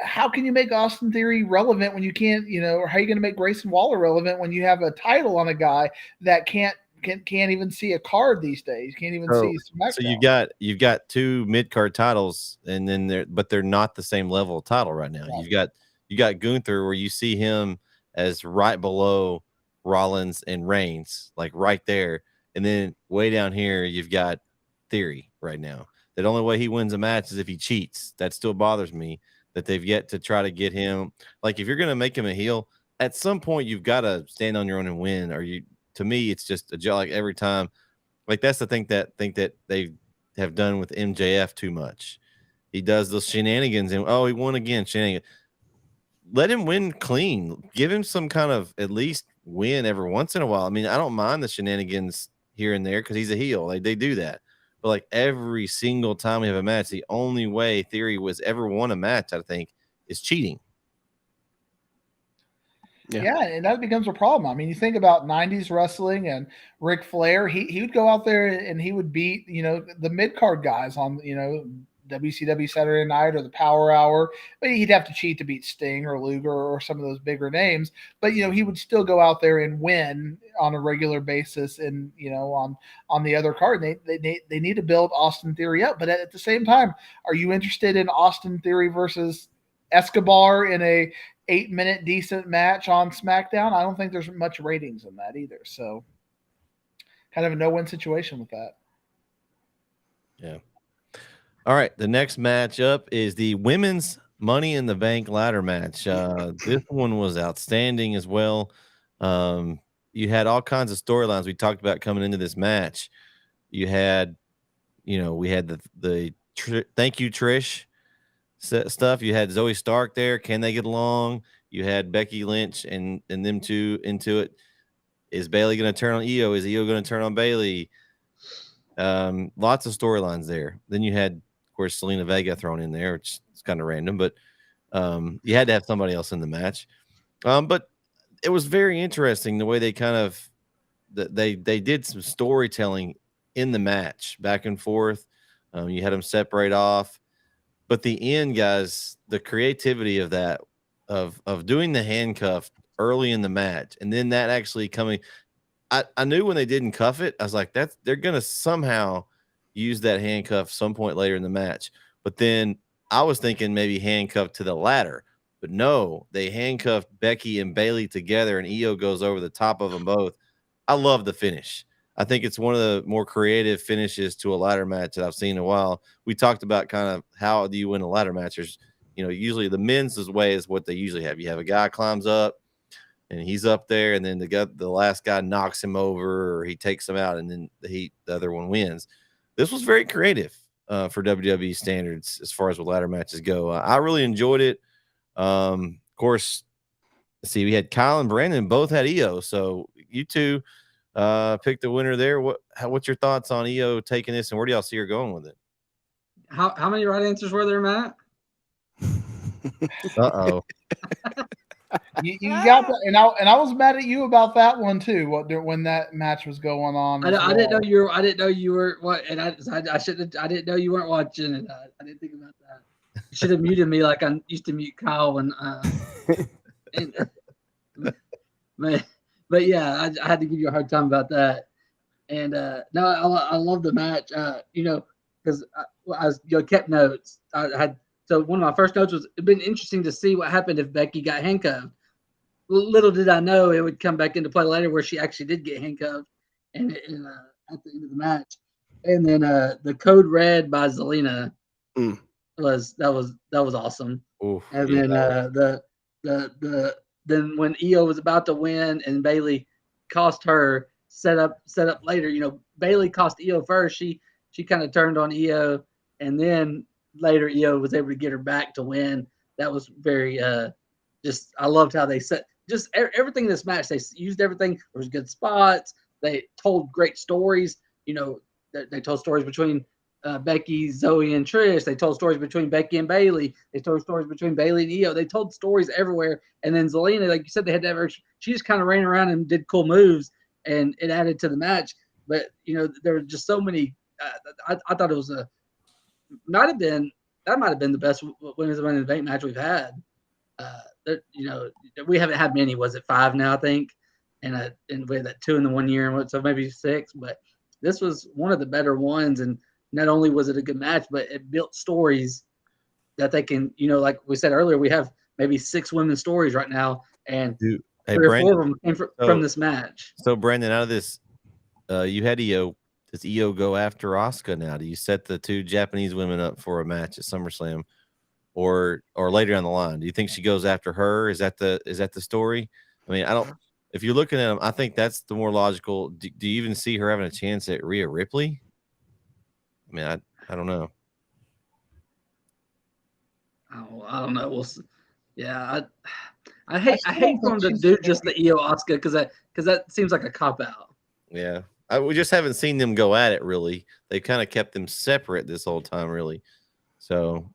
how can you make Austin Theory relevant when you can't, or how are you going to make Grayson Waller relevant when you have a title on a guy that can't even see a card these days? Can't even see SmackDown. So you've got 2 mid-card titles, and then they're not the same level of title right now. Right. You got Gunther, where you see him as right below Rollins and Reigns, like right there. And then way down here, you've got Theory right now. The only way he wins a match is if he cheats. That still bothers me that they've yet to try to get him. Like, if you're going to make him a heel, at some point you've got to stand on your own and win. To me, it's just a joke. Like every time, like that's the thing that they have done with MJF too much. He does those shenanigans and he won again. Shenanigans. Let him win clean. Give him some kind of at least win every once in a while. I mean, I don't mind the shenanigans here and there because he's a heel. Like they do that. But like every single time we have a match, the only way Theory was ever won a match, I think, is cheating. Yeah, and that becomes a problem. I mean, you think about 90s wrestling and Ric Flair, he would go out there and he would beat, the mid-card guys on, WCW Saturday Night or the Power Hour, but he'd have to cheat to beat Sting or Luger or some of those bigger names. But he would still go out there and win on a regular basis, and on the other card. They need to build Austin Theory up. But at the same time, are you interested in Austin Theory versus Escobar in a 8-minute decent match on SmackDown? I don't think there's much ratings in that either. So kind of a no-win situation with that. Yeah. All right, the next matchup is the women's Money in the Bank ladder match. This one was outstanding as well. You had all kinds of storylines we talked about coming into this match. You had, we had the thank you Trish stuff. You had Zoe Stark there. Can they get along? You had Becky Lynch and them two into it. Is Bayley going to turn on Io? Is Io going to turn on Bayley? Lots of storylines there. Then you had, of course, Selena Vega thrown in there, which is kind of random, but you had to have somebody else in the match. But it was very interesting the way they kind of they did some storytelling in the match, back and forth. You had them separate off, but the end, guys, the creativity of that of doing the handcuff early in the match, and then that actually coming. I knew when they didn't cuff it, I was like, they're gonna somehow use that handcuff some point later in the match. But then I was thinking maybe handcuffed to the ladder, but no, they handcuffed Becky and Bailey together, and Io goes over the top of them both. I love the finish. I think it's one of the more creative finishes to a ladder match that I've seen in a while. We talked about kind of how do you win a ladder match. There's, usually the men's way is what they usually have. You have a guy climbs up, and he's up there, and then the last guy knocks him over, or he takes him out, and then the other one wins. This was very creative for WWE standards as far as what ladder matches go. I really enjoyed it. Of course, let's see, we had Kyle and Brandon both had Io, so you two picked the winner there. What's your thoughts on Io taking this, and where do y'all see her going with it? How many right answers were there, Matt? Uh-oh. You got that, and I was mad at you about that one too. When that match was going on, I didn't know you were. I didn't know you were. What? And I shouldn't. I didn't know you weren't watching, and I didn't think about that. You should have muted me like I used to mute Kyle when. But yeah, I had to give you a hard time about that. And no, I love the match. Because I kept notes. So one of my first notes was it'd been interesting to see what happened if Becky got handcuffed. Little did I know it would come back into play later where she actually did get handcuffed and at the end of the match. And then the code red by Zelina was awesome. Oof, and yeah. then then when Io was about to win and Bailey cost her set up later, Bailey cost Io first. She kind of turned on Io, and then later Io was able to get her back to win. That was very I loved how they set just everything in this match. They used everything. There was good spots. They told great stories. They told stories between Becky, Zoe, and Trish. They told stories between Becky and Bailey. They told stories between Bailey and Io. They told stories everywhere. And then Zelina, like you said, they had to have her. She just kind of ran around and did cool moves, and it added to the match. But there were just so many. I thought it was might have been the best women's Money in the Bank match we've had. We haven't had many. Was it 5 now? I think, and we had that 2 in the 1 year, and so maybe 6. But this was one of the better ones, and not only was it a good match, but it built stories that they can, like we said earlier, we have maybe 6 women's stories right now, and 3 or 4 of them came from this match. So, Brandon, out of this, you had Io. Does Io go after Asuka now? Do you set the 2 Japanese women up for a match at SummerSlam, or later down the line? Do you think she goes after her? Is that the story? I mean, I don't. If you're looking at them, I think that's the more logical. Do you even see her having a chance at Rhea Ripley? I mean, I don't know. I don't know. We'll see. Yeah, I hate for them to do just the Io Asuka because that seems like a cop out. Yeah, we just haven't seen them go at it really. They kind of kept them separate this whole time, really. So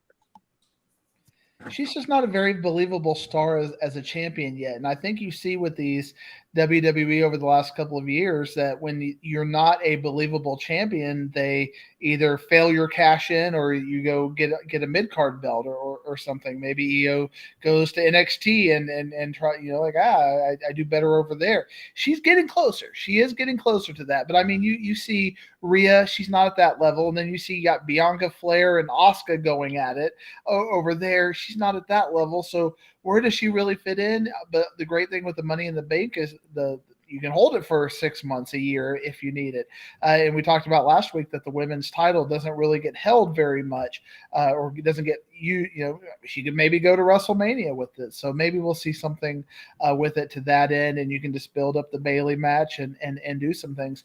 she's just not a very believable star as a champion yet. And I think you see with these WWE over the last couple of years that when you're not a believable champion, they either fail your cash in or you go get a mid-card belt or something. Maybe Io goes to NXT and try, I do better over there. She's getting closer. She is getting closer to that. But I mean, you see Rhea, she's not at that level. And then you see you got Bianca, Flair, and Asuka going at it over there. She's not at that level. So where does she really fit in? But the great thing with the Money in the Bank is you can hold it for 6 months, a year if you need it. And we talked about last week that the women's title doesn't really get held very much, or doesn't get she could maybe go to WrestleMania with it. So maybe we'll see something with it to that end, and you can just build up the Bailey match and do some things.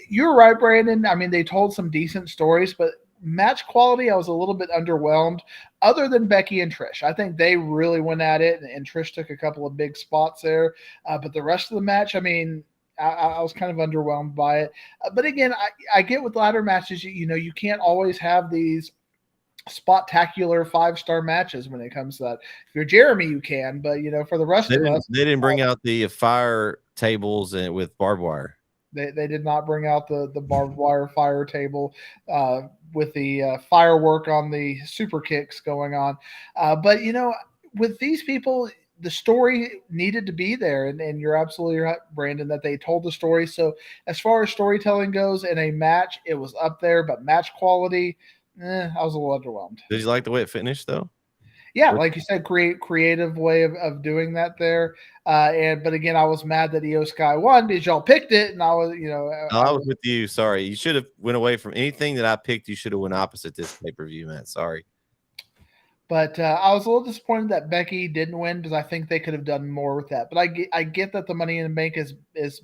You're right, Brandon. I mean, they told some decent stories, but match quality, I was a little bit underwhelmed. Other than Becky and Trish, I think they really went at it, and Trish took a couple of big spots there. But the rest of the match, I mean, I was kind of underwhelmed by it. But again, I get with ladder matches, you can't always have these spectacular 5-star matches when it comes to that. If you're Jeremy, you can, but for the rest of us, they didn't bring out the fire tables with barbed wire. They did not bring out the barbed wire fire table with the firework on the super kicks going on. But with these people, the story needed to be there, and you're absolutely right, Brandon, that they told the story. So as far as storytelling goes in a match, it was up there, but match quality, I was a little underwhelmed. Did you like the way it finished though? Yeah, like you said, creative way of doing that there. But again, I was mad that Io Sky won because y'all picked it, and I was, I was with you. Sorry, you should have went away from anything that I picked. You should have went opposite this pay-per-view, Matt. Sorry. But I was a little disappointed that Becky didn't win because I think they could have done more with that. But I get that the Money in the Bank is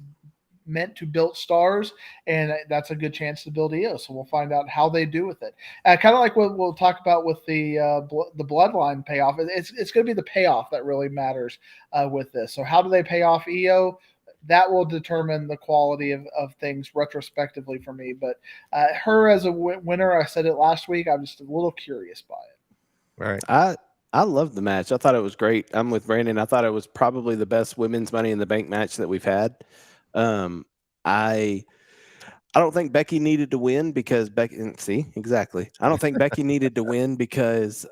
meant to build stars, and that's a good chance to build Io. So we'll find out how they do with it. Kind of like what we'll talk about with the Bloodline payoff. It's going to be the payoff that really matters with this. So how do they pay off Io? That will determine the quality of things retrospectively for me. But her as a winner, I said it last week, I'm just a little curious by it. Right. I loved the match. I thought it was great. I'm with Brandon. I thought it was probably the best women's Money in the Bank match that we've had. I don't think Becky needed to win because Becky. See, exactly. I don't think Becky needed to win because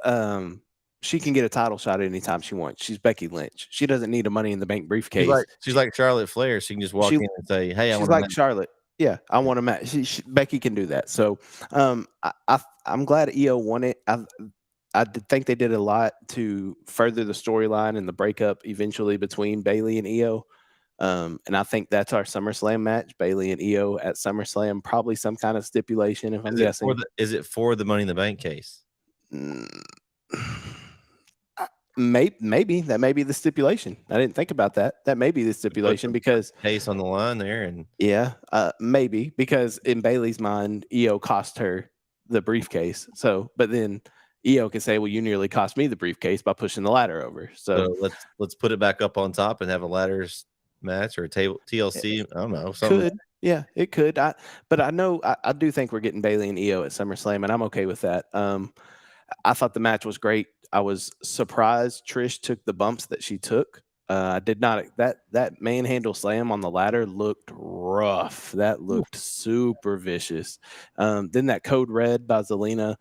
she can get a title shot anytime she wants. She's Becky Lynch. She doesn't need a Money in the Bank briefcase. She's like Charlotte Flair. She can just walk in and say, "Hey, I want." She's like Charlotte. Yeah, I want to match. Becky can do that. So I'm glad Io won it. I think they did a lot to further the storyline and the breakup eventually between Bayley and Io. And I think that's our SummerSlam match, Bayley and Io at SummerSlam. Probably some kind of stipulation, if I'm guessing. Is it for the Money in the Bank case? Maybe that may be the stipulation. I didn't think about that. That may be the stipulation because case on the line there, and maybe because in Bayley's mind, Io cost her the briefcase. So, but then Io can say, "Well, you nearly cost me the briefcase by pushing the ladder over." So let's put it back up on top and have a ladders match or a table TLC. I don't know. Could. Yeah, it could. But I know I do think we're getting Bayley and Io at SummerSlam, and I'm okay with that. I thought the match was great. I was surprised Trish took the bumps that she took. I did not that manhandle slam on the ladder looked rough. That looked super vicious. Then that code red by Zelina.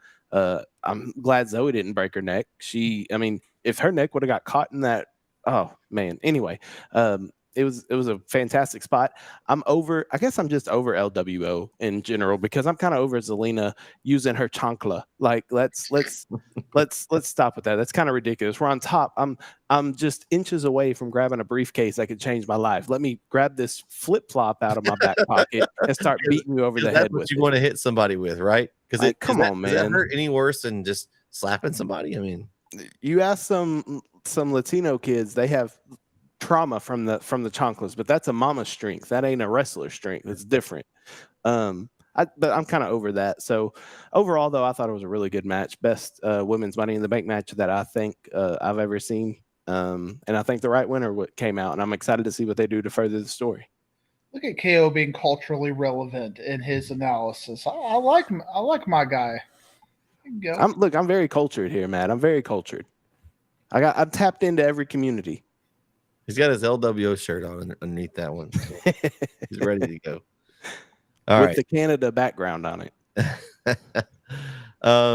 I'm glad Zoe didn't break her neck. If her neck would have got caught in that, oh man. Anyway, it was a fantastic spot. I guess I'm just over LWO in general because I'm kind of over Zelina using her chancla. Like let's stop with that. That's kind of ridiculous. We're on top. I'm just inches away from grabbing a briefcase that could change my life. Let me grab this flip-flop out of my back pocket and start beating you over the head with it. That's what you want to hit somebody with, right? Because come on, man. Does that hurt any worse than just slapping somebody? I mean, you ask some Latino kids, they have trauma from the chanclas, but that's a mama's strength. That ain't a wrestler's strength. It's different. But I'm kind of over that. So overall, though, I thought it was a really good match. Best women's Money in the Bank match that I think I've ever seen. And I think the right winner came out, and I'm excited to see what they do to further the story. Look at KO being culturally relevant in his analysis. I like my guy. I'm very cultured here, Matt. I'm very cultured. I'm tapped into every community. He's got his LWO shirt on underneath that one. So he's ready to go. All With the Canada background on it.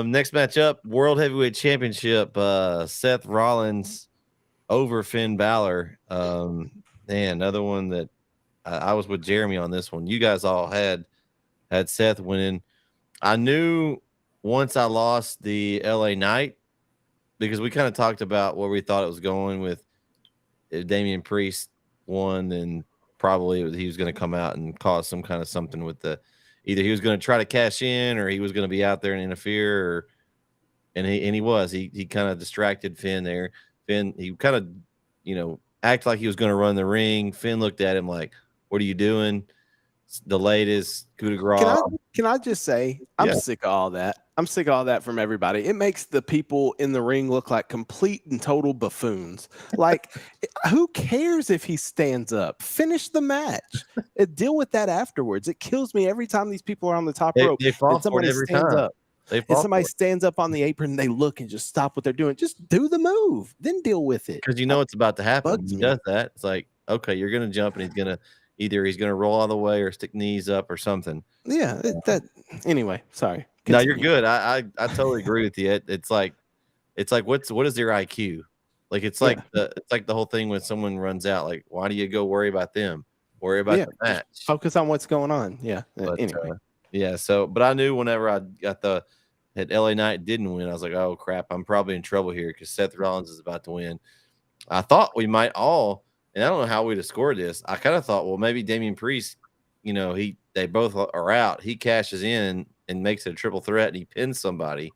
Next matchup, World Heavyweight Championship. Seth Rollins over Finn Balor. Another one that I was with Jeremy on this one. You guys all had Seth winning. I knew once I lost the LA Knight, because we kind of talked about where we thought it was going with if Damian Priest won, then probably he was going to come out and cause some kind of something with either he was going to try to cash in or he was going to be out there and interfere, and he was. He kind of distracted Finn there. Finn, he kind of, acted like he was going to run the ring. Finn looked at him like, "What are you doing?" Delayed his coup de grace. Can I just say, I'm sick of all that. I'm sick of all that from everybody. It makes the people in the ring look like complete and total buffoons. Like, who cares if he stands up? Finish the match. Deal with that afterwards. It kills me every time these people are on the top rope. They fall for it every stands time. Up. And somebody stands up on the apron and they look and just stop what they're doing. Just do the move. Then deal with it. Because it's about to happen. He does that. It's like, okay, you're going to jump and he's going to roll out of the way or stick knees up or something. Yeah. Anyway, sorry. Continue. No, you're good. I totally agree with you. It's like what is their IQ? Like it's like the whole thing when someone runs out. Like, why do you go worry about them? Worry about the match. Focus on what's going on. Yeah. But, anyway. But I knew whenever I got that LA Knight didn't win, I was like, oh crap, I'm probably in trouble here because Seth Rollins is about to win. I thought we might all, and I don't know how we'd have scored this. I kind of thought, well, maybe Damian Priest, they both are out. He cashes in and makes it a triple threat, and he pins somebody,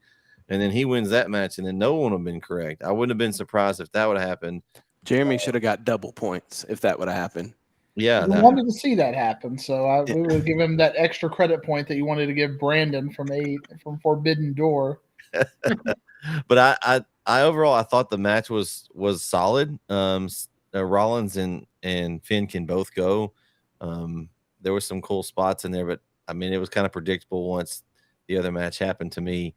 and then he wins that match, and then no one would have been correct. I wouldn't have been surprised if that would have happened. Jeremy should have got double points if that would have happened. Yeah, I wanted to see that happen, so we would give him that extra credit point that you wanted to give Brandon from Forbidden Door. But I overall I thought the match was solid. Rollins and Finn can both go. There were some cool spots in there, but I mean it was kind of predictable once the other match happened to me.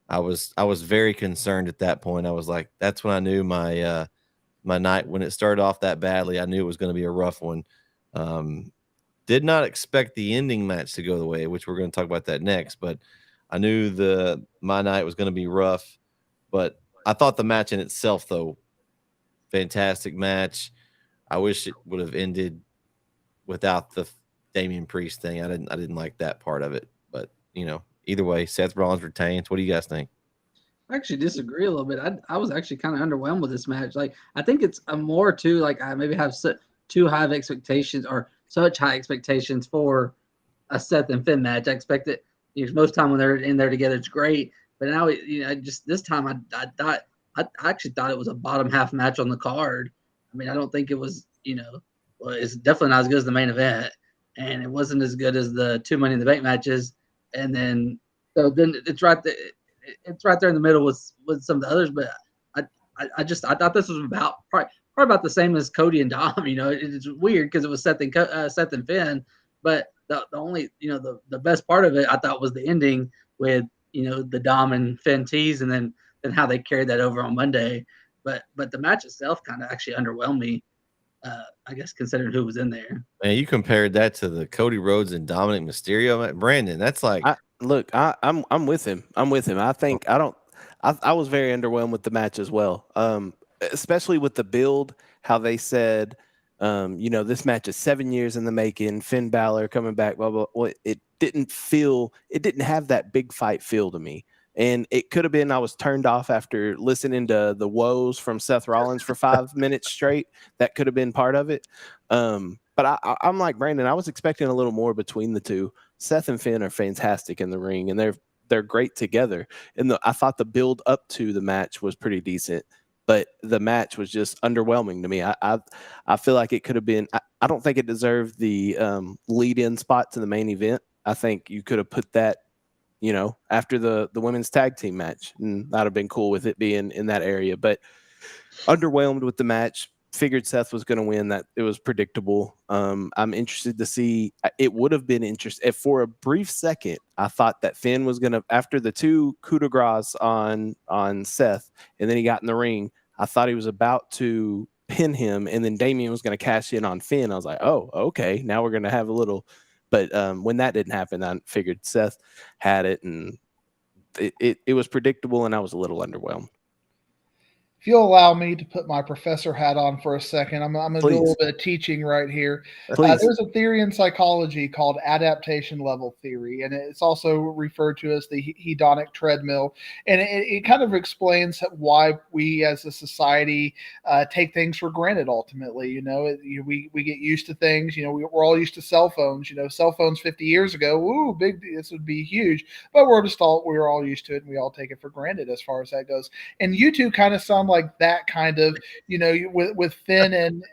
I was very concerned at that point. I was like, that's when I knew my night, when it started off that badly, I knew it was going to be a rough one. Did not expect the ending match to go the way, which we're going to talk about that next, but I knew my night was going to be rough. But I thought the match in itself, though, fantastic match. I wish it would have ended without the Damian Priest thing. I didn't like that part of it. But either way, Seth Rollins retains. What do you guys think? I actually disagree a little bit. I was actually kind of underwhelmed with this match. Like, I think it's a more too, like, I maybe have too high of expectations or such high expectations for a Seth and Finn match. I expect it. Most time when they're in there together, it's great. But now, just this time, I actually thought it was a bottom half match on the card. I mean, I don't think it was, well, it's definitely not as good as the main event, and it wasn't as good as the 2 Money in the Bank matches. And then, so then it's right there. It's right there in the middle with some of the others. But I thought this was probably about the same as Cody and Dom. It's weird because it was Seth and Finn, but the only the best part of it I thought was the ending with the Dom and Finn tease, and then how they carried that over on Monday. But the match itself kind of actually underwhelmed me. I guess considering who was in there. Man, you compared that to the Cody Rhodes and Dominic Mysterio. Brandon, that's like I'm with him. I think I was very underwhelmed with the match as well. Especially with the build, how they said, this match is 7 years in the making. Finn Balor coming back, blah blah. Well, it didn't have that big fight feel to me. And it could have been I was turned off after listening to the woes from Seth Rollins for 5 minutes straight. That could have been part of it. But I'm like Brandon. I was expecting a little more between the two. Seth and Finn are fantastic in the ring, and they're great together. And I thought the build up to the match was pretty decent, but the match was just underwhelming to me. I feel like it could have been. I don't think it deserved the lead-in spot to the main event. I think you could have put that, after the women's tag team match, and that'd have been cool with it being in that area. But underwhelmed with the match. Figured Seth was going to win. That it was predictable. I'm interested to see. It would have been interesting if for a brief second I thought that Finn was going to, after the 2 coup de grace on Seth, and then he got in the ring. I thought he was about to pin him, and then Damian was going to cash in on Finn. I was like, oh, okay, now we're going to have a little. But when that didn't happen, I figured Seth had it, and it was predictable, and I was a little underwhelmed. If you'll allow me to put my professor hat on for a second, I'm going to do a little bit of teaching right here. There's a theory in psychology called adaptation level theory, and it's also referred to as the hedonic treadmill. And it kind of explains why we as a society take things for granted ultimately. We get used to things. We're all used to cell phones. Cell phones 50 years ago, ooh, this would be huge. But we're all used to it, and we all take it for granted as far as that goes. And you two kind of sound like that kind of, with Finn and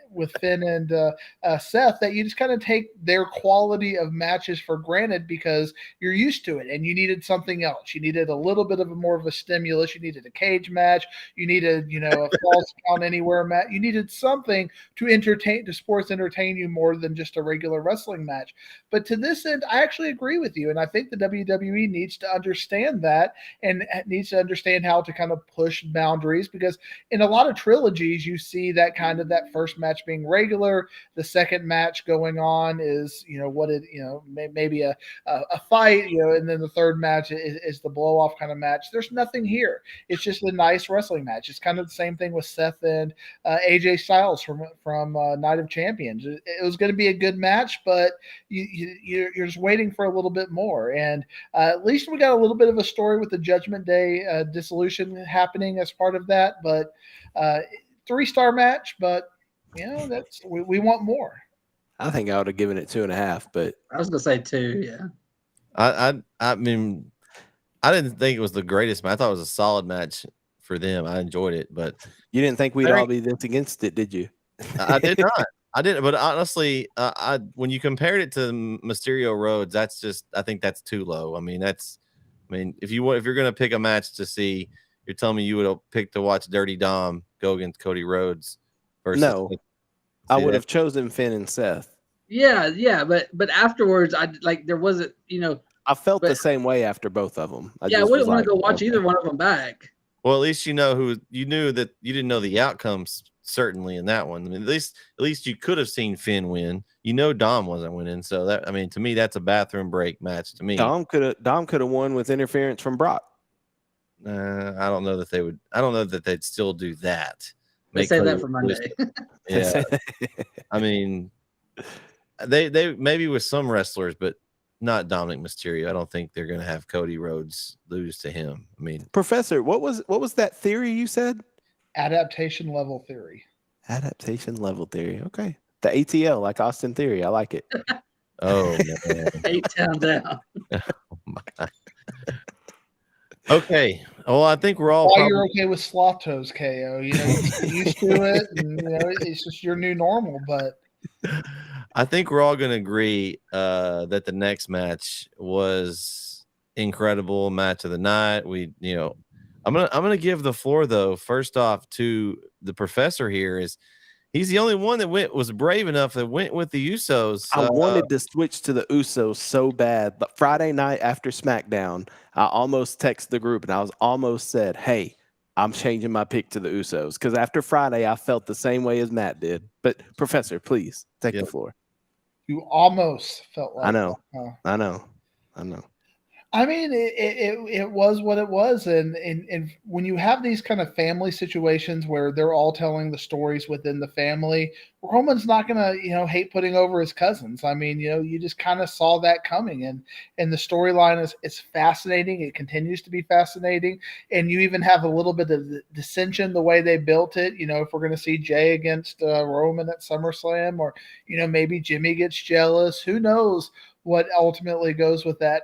Seth, that you just kind of take their quality of matches for granted because you're used to it, and you needed something else. You needed a little bit of more of a stimulus. You needed a cage match. You needed, a false count anywhere match. You needed something to sports entertain you more than just a regular wrestling match. But to this end, I actually agree with you, and I think the WWE needs to understand that and needs to understand how to kind of push boundaries, because in a lot of trilogies, you see that kind of that first match being regular, the second match going on is, maybe a fight, and then the third match is the blow off kind of match. There's nothing here. It's just a nice wrestling match. It's kind of the same thing with Seth and AJ Styles from Night of Champions. It was going to be a good match, but you're just waiting for a little bit more. And at least we got a little bit of a story with the Judgment Day dissolution happening as part of that. But 3-star match, but that's we want more. I think I would have given it 2.5, but I was gonna say 2. Yeah. I mean, I didn't think it was the greatest match. I thought it was a solid match for them. I enjoyed it, but you didn't think we'd all be this against it, did you? I did not. I didn't. But honestly, when you compared it to Mysterio Rhodes, I think that's too low. I mean, if you're gonna pick a match to see, you're telling me you would have picked to watch Dirty Dom go against Cody Rhodes versus. No, I would have chosen Finn and Seth. Yeah, but afterwards, there wasn't, I felt the same way after both of them. I wouldn't want to go watch either one of them back. Well, at least you knew that you didn't know the outcomes certainly in that one. I mean, at least you could have seen Finn win. Dom wasn't winning, so to me that's a bathroom break match to me. Dom could have won with interference from Brock. I don't know that they would. I don't know that they'd still do that. They say that for Monday. Yeah, I mean, they maybe with some wrestlers, but not Dominic Mysterio. I don't think they're going to have Cody Rhodes lose to him. I mean, Professor, what was that theory you said? Adaptation level theory. Adaptation level theory. Okay, the ATL, like Austin Theory. I like it. Oh man, 8 down down. Oh my. Okay. Well, I think we're all. Why you're okay with sloth toes, KO? You're used to it, and it's just your new normal. But I think we're all going to agree that the next match was incredible match of the night. I'm gonna give the floor though. First off, to the professor here he's the only one that was brave enough that went with the Usos. I wanted to switch to the Usos so bad, but Friday night after SmackDown, I almost texted the group and I was almost said, "Hey, I'm changing my pick to the Usos," because after Friday, I felt the same way as Matt did. But Professor, please take the floor. You almost felt like I know. that, huh? I know. I mean, it was what it was, and when you have these kind of family situations where they're all telling the stories within the family, Roman's not gonna hate putting over his cousins. I mean, you just kind of saw that coming, and the storyline is fascinating. It continues to be fascinating, and you even have a little bit of dissension the way they built it. If we're gonna see Jay against Roman at SummerSlam, or maybe Jimmy gets jealous. Who knows what ultimately goes with that?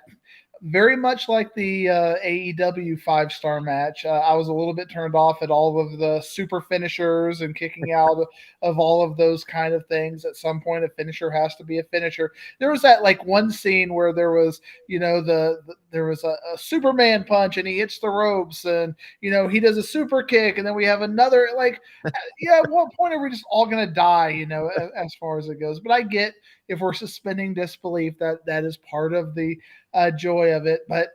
Very much like the AEW 5-star match, I was a little bit turned off at all of the super finishers and kicking out of all of those kind of things. At some point, a finisher has to be a finisher. There was that one scene where there was, there was a Superman punch and he hits the ropes and, he does a super kick. And then we have another, at what point are we just all going to die, as far as it goes? But I get if we're suspending disbelief that is part of the joy of it. But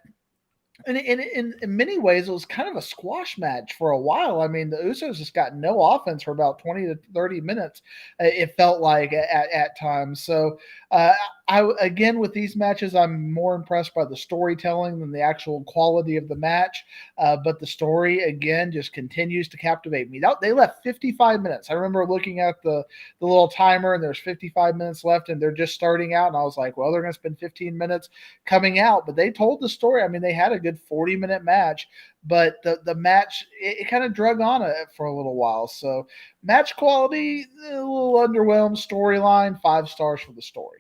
in many ways, it was kind of a squash match for a while. I mean, the Usos just got no offense for about 20 to 30 minutes, it felt like at times. So again, with these matches, I'm more impressed by the storytelling than the actual quality of the match. But the story, again, just continues to captivate me. They left 55 minutes. I remember looking at the little timer, and there's 55 minutes left, and they're just starting out. And I was like, well, they're going to spend 15 minutes coming out. But they told the story. I mean, they had a good 40-minute match, but the match, it kind of drug on it for a little while. So match quality, a little underwhelmed. Storyline, 5 stars for the story.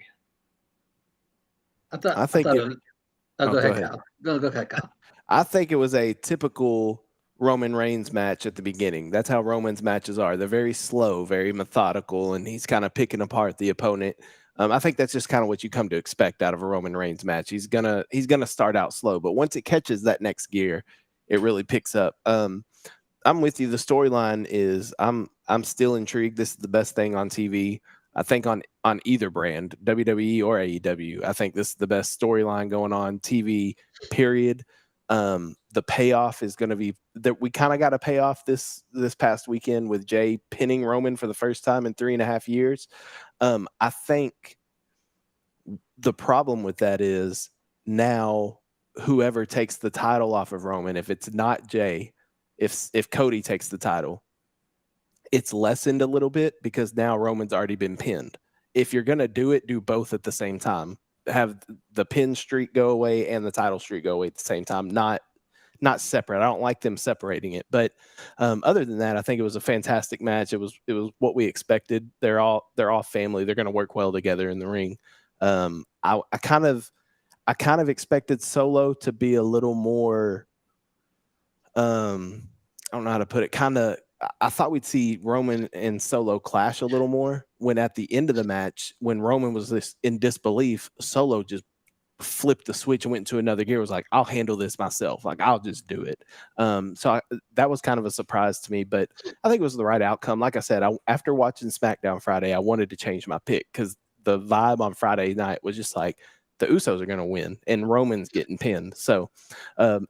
Go ahead, Kyle. Go ahead, Kyle. I think it was a typical Roman Reigns match at the beginning. That's how Roman's matches are. They're very slow, very methodical, and he's kind of picking apart the opponent. I think that's just kind of what you come to expect out of a Roman Reigns match. He's gonna start out slow, but once it catches that next gear, it really picks up. I'm with you. The storyline is I'm still intrigued. This is the best thing on TV. I think on either brand, WWE or AEW. I think this is the best storyline going on TV, period. the payoff is going to be that we kind of got a payoff this past weekend with Jay pinning Roman for the first time in 3.5 years. I think the problem with that is now whoever takes the title off of Roman, if it's not Jay, if Cody takes the title, it's lessened a little bit because now Roman's already been pinned. If you're going to do it, do both at the same time. Have the pin streak go away and the title streak go away at the same time, not separate. I don't like them separating it. But other than that, I think it was a fantastic match. It was what we expected. They're all family. They're going to work well together in the ring. I kind of expected Solo to be a little more I don't know how to put it. I thought we'd see Roman and Solo clash a little more, when at the end of the match, when Roman was in disbelief, Solo just flipped the switch and went into another gear. Was like, I'll handle this myself. Like, I'll just do it. That was kind of a surprise to me, but I think it was the right outcome. Like I said, after watching SmackDown Friday, I wanted to change my pick because the vibe on Friday night was just like, the Usos are going to win and Roman's getting pinned. So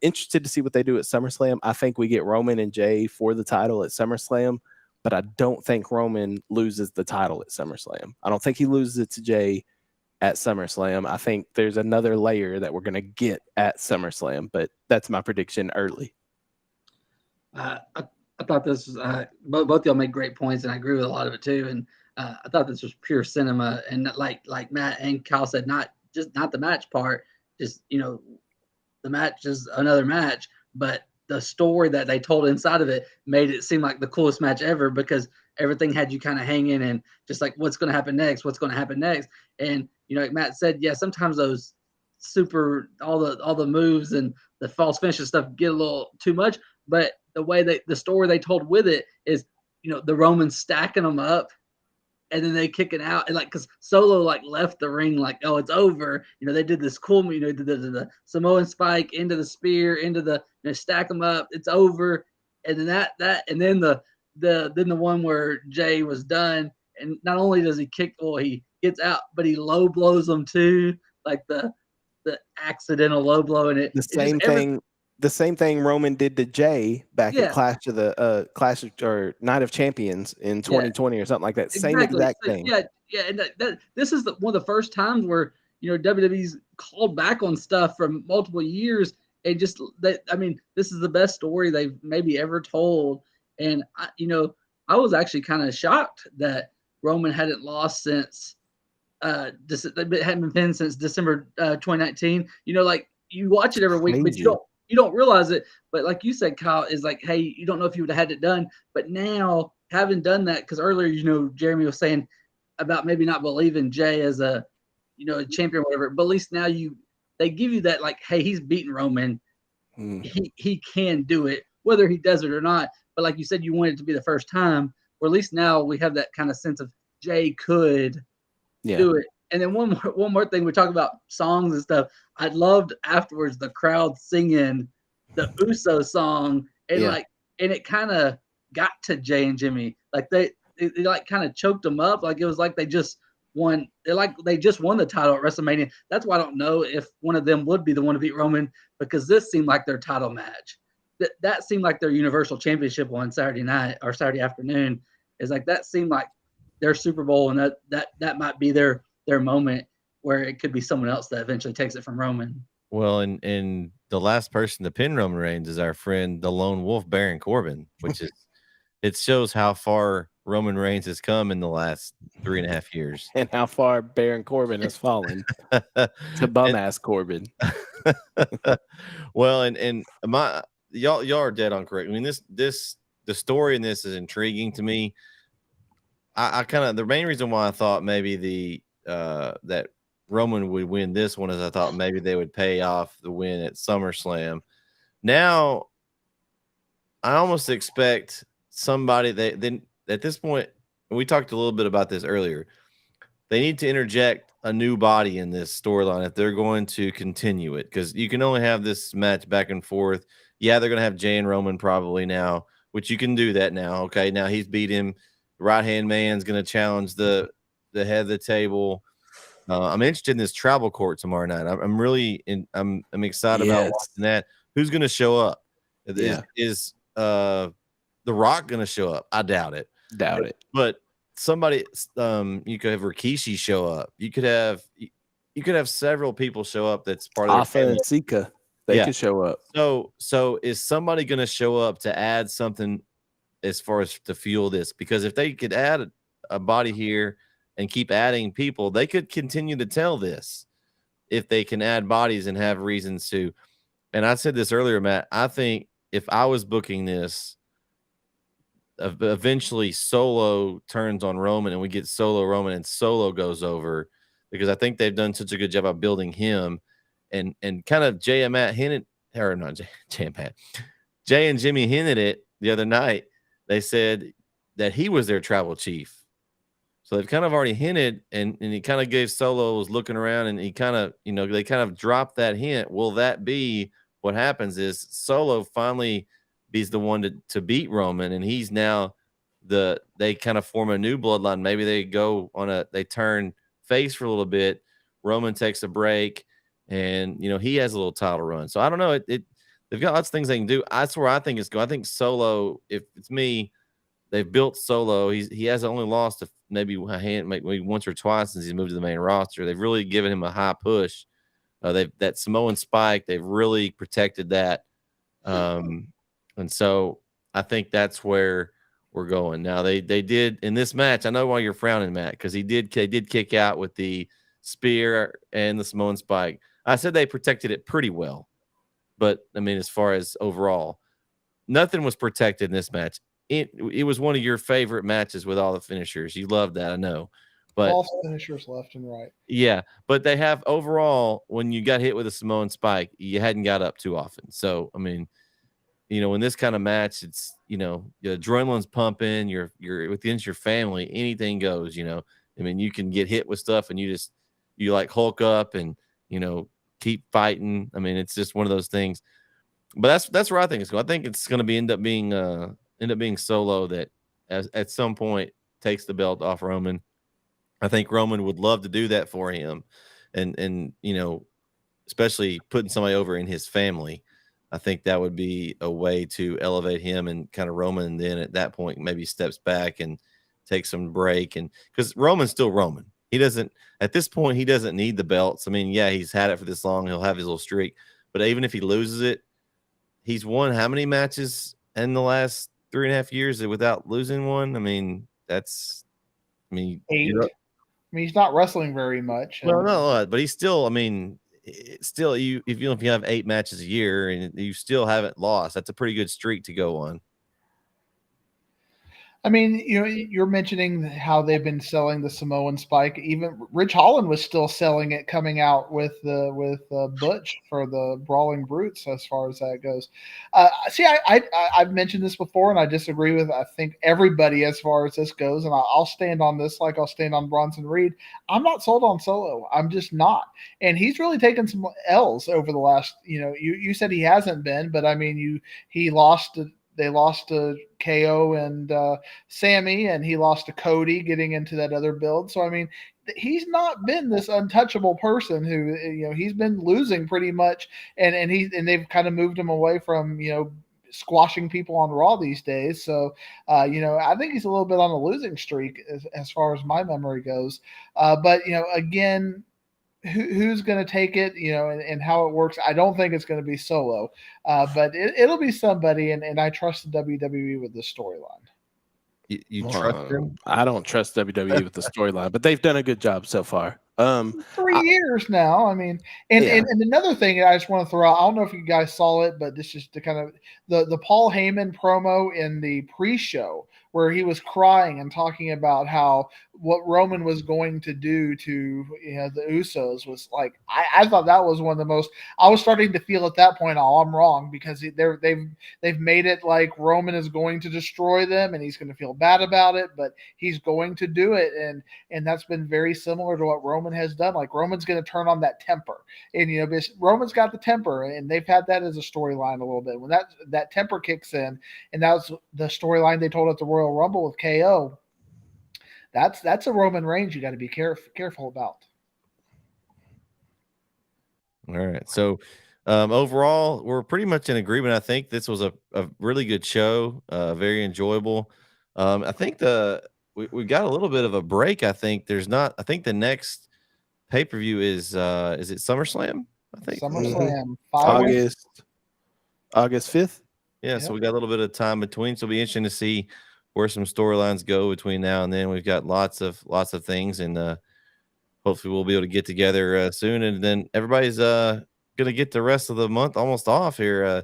interested to see what they do at SummerSlam. I think we get Roman and Jay for the title at SummerSlam, but I don't think Roman loses the title at SummerSlam. I don't think he loses it to Jay at SummerSlam. I think there's another layer that we're going to get at SummerSlam, but that's my prediction early. I thought this was, both y'all made great points, and I agree with a lot of it too. And I thought this was pure cinema, and like Matt and Kyle said, not the match part, just, the match is another match, but the story that they told inside of it made it seem like the coolest match ever, because everything had you kind of hanging and just like, what's going to happen next? And, like Matt said, yeah, sometimes those all the moves and the false finishes stuff get a little too much, but the way the story they told with it is, the Romans stacking them up, and then they kick it out, and because Solo left the ring oh, it's over. They did this cool, the Samoan spike into the spear, into the stack them up. It's over, and then and then the one where Jay was done, and not only does he kick, he gets out, but he low blows them too, like the accidental low blow, and it the same thing Roman did to Jay back at Clash or Night of Champions in 2020 or something like that. Same exact thing. Yeah, and this is one of the first times where WWE's called back on stuff from multiple years, and just this is the best story they've maybe ever told. And I was actually kind of shocked that Roman hadn't lost since hadn't been pinned since December 2019. You watch it every week, but you don't realize it. But like you said, Kyle, is hey, you don't know if you would have had it done. But now, having done that, because earlier, Jeremy was saying about maybe not believing Jay as a champion or whatever. But at least now they give you that hey, he's beaten Roman. He can do it, whether he does it or not. But like you said, you want it to be the first time. Or at least now we have that kind of sense of Jay could do it. And then one more thing, we talk about songs and stuff. I loved afterwards the crowd singing the Uso song, and and it kind of got to Jay and Jimmy. They kind of choked them up. It was like they just won. They just won the title at WrestleMania. That's why I don't know if one of them would be the one to beat Roman, because this seemed like their title match. That seemed like their Universal Championship on Saturday night or Saturday afternoon. Is that seemed like their Super Bowl, and that might be their moment where it could be someone else that eventually takes it from Roman. Well, and the last person to pin Roman Reigns is our friend, the lone wolf, Baron Corbin, which is, it shows how far Roman Reigns has come in the last 3.5 years. And how far Baron Corbin has fallen to bum-ass Corbin. Well, and y'all are dead on correct. I mean, the story in this is intriguing to me. I kind of, the main reason why I thought maybe that Roman would win this one is I thought maybe they would pay off the win at SummerSlam. Now, I almost expect somebody then at this point, we talked a little bit about this earlier. They need to interject a new body in this storyline if they're going to continue it, because you can only have this match back and forth. Yeah, they're going to have Jay and Roman probably now, which you can do that now. Okay, now he's beat him. Right-hand man's going to challenge the head of the table. I'm interested in this travel court tomorrow night. I'm really I'm excited about watching that. who's going to show up? Yeah. Is The Rock going to show up? I doubt it. Doubt it. But somebody, you could have Rikishi show up. You could have several people show up. That's part of their Alpha and Sika. They could show up. So is somebody going to show up to add something as far as to fuel this? Because if they could add a body here and keep adding people, they could continue to tell this if they can add bodies and have reasons to. And I said this earlier, Matt, I think if I was booking this, eventually Solo turns on Roman and we get Solo Roman and Solo goes over, because I think they've done such a good job of building him and kind of Jay and Matt hinted, or not Jay and Matt, Jay and Jimmy hinted it the other night. They said that he was their tribal chief. So they've kind of already hinted, and he kind of gave Solo, was looking around, and he kind of, they kind of dropped that hint. Will that be what happens? Is Solo finally be's the one to beat Roman, and he's now they kind of form a new bloodline. Maybe they turn face for a little bit. Roman takes a break, and he has a little title run. So I don't know. They've got lots of things they can do. That's where I think it's going. I think Solo, if it's me, they've built Solo. He has only lost maybe once or twice since he's moved to the main roster. They've really given him a high push. That Samoan Spike, they've really protected that. And so I think that's where we're going. Now they did in this match. I know why you're frowning, Matt, because they did kick out with the spear and the Samoan Spike. I said they protected it pretty well, but I mean, as far as overall, nothing was protected in this match. It was one of your favorite matches with all the finishers. You loved that, I know. But false finishers left and right. Yeah, but they have overall, when you got hit with a Samoan Spike, you hadn't got up too often. So I mean, in this kind of match, it's your adrenaline's pumping, you're within your family, anything goes. I mean, you can get hit with stuff and you like Hulk up and keep fighting. I mean, it's just one of those things. But that's where I think it's going. I think it's going to end up being Solo that at some point takes the belt off Roman. I think Roman would love to do that for him, and especially putting somebody over in his family. I think that would be a way to elevate him, and kind of Roman then at that point maybe steps back and takes some break, and because Roman's still Roman. At this point he doesn't need the belts. I mean, yeah, he's had it for this long. He'll have his little streak, but even if he loses it, he's won how many matches in the last 3.5 years without losing one? I mean, 8. I mean, he's not wrestling very much. Well, no, but he's still. I mean, if you have 8 matches a year and you still haven't lost, that's a pretty good streak to go on. I mean, you're mentioning how they've been selling the Samoan Spike. Even Rich Holland was still selling it coming out with Butch for the Brawling Brutes, as far as that goes. See, I've mentioned this before, and I disagree with, I think, everybody as far as this goes, and I'll stand on this like I'll stand on Bronson Reed. I'm not sold on Solo. I'm just not. And he's really taken some L's over the last, you said he hasn't been, but I mean, they lost to KO and Sammy, and he lost to Cody getting into that other build. So, I mean, he's not been this untouchable person who, he's been losing pretty much. And they've kind of moved him away from, squashing people on Raw these days. So, I think he's a little bit on a losing streak as far as my memory goes. But, again, who's going to take it, and how it works. I don't think it's going to be Solo, but it'll be somebody, and I trust the WWE with the storyline. You trust them? I don't trust WWE with the storyline, but they've done a good job so far. 3 years now. I mean, and another thing I just want to throw out, I don't know if you guys saw it, but this is to kind of the Paul Heyman promo in the pre-show where he was crying and talking about how what Roman was going to do to the Usos was like, I thought that was one of the most. I was starting to feel at that point, oh, I'm wrong, because they've made it like Roman is going to destroy them and he's going to feel bad about it, but he's going to do it, and that's been very similar to what Roman has done. Like, Roman's going to turn on that temper, and Roman's got the temper, and they've had that as a storyline a little bit. When that temper kicks in, and that was the storyline they told at the Royal Rumble with KO. That's a Roman Reigns you got to be careful about. All right, so Overall, we're pretty much in agreement. I think this was a really good show, very enjoyable. I think we got a little bit of a break. I think I think the next pay-per-view is it SummerSlam? I think SummerSlam, August 5th. Yeah, Yep. so we got a little bit of time between. So it'll be interesting to see where some storylines go between now and then. We've got lots of things, and hopefully we'll be able to get together soon. And then everybody's gonna get the rest of the month almost off here.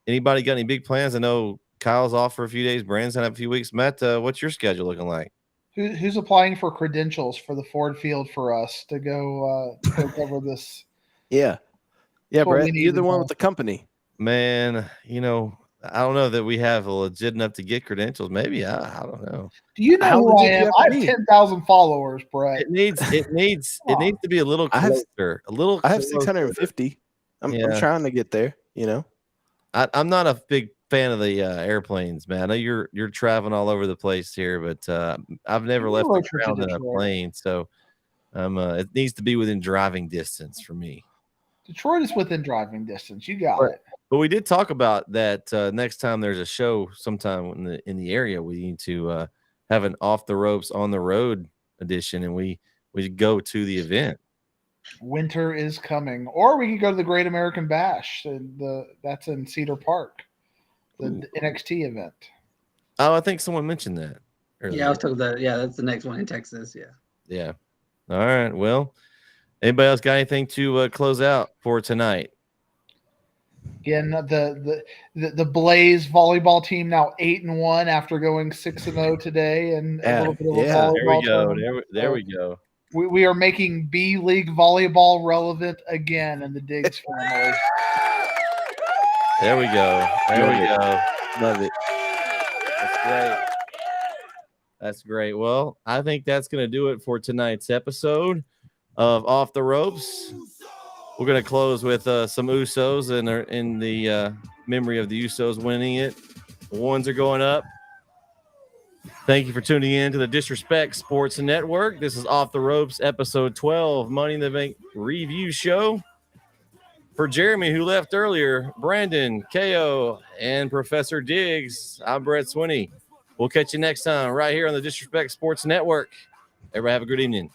Anybody got any big plans? I know Kyle's off for a few days. Brandon's had a few weeks. Matt, what's your schedule looking like? Who's applying for credentials for the Ford Field for us to go cover this? Yeah, what we Brett, need you're the to one know. with the company. Man, I don't know that we have a legit enough to get credentials. Maybe I don't know. Do you know How who I legit do you am? have to I have be? 10,000 followers, Brett. It needs to be a little I have- closer. A little. I have closer. 650. I'm Yeah. trying to get there. I'm not a big fan of the airplanes, man. I know you're traveling all over the place here, but I've never left the road trip to ground in a Detroit. plane, so it needs to be within driving distance for me. Detroit is within driving distance. You got But- it. But we did talk about that next time there's a show sometime in the area, we need to have an off the ropes on the road edition, and we go to the event. Winter is coming, or we could go to the Great American Bash. That's in Cedar Park, the NXT event. Oh, I think someone mentioned that earlier. Yeah, I was talking about that. Yeah, that's the next one in Texas. Yeah. Yeah. All right. Well, anybody else got anything to close out for tonight? Again, the Blaze volleyball team now 8-1 after going 6-0 today, and a little bit of a volleyball. There we go. tournament. There we go. We are making B League volleyball relevant again in the Diggs family. There we go. There we go. Love it. That's great. That's great. Well, I think that's going to do it for tonight's episode of Off the Ropes. We're going to close with some Usos in the memory of the Usos winning it. The ones are going up. Thank you for tuning in to the Disrespect Sports Network. This is Off the Ropes, episode 12, Money in the Bank review show. For Jeremy, who left earlier, Brandon, KO, and Professor Diggs, I'm Brett Swinney. We'll catch you next time right here on the Disrespect Sports Network. Everybody have a good evening.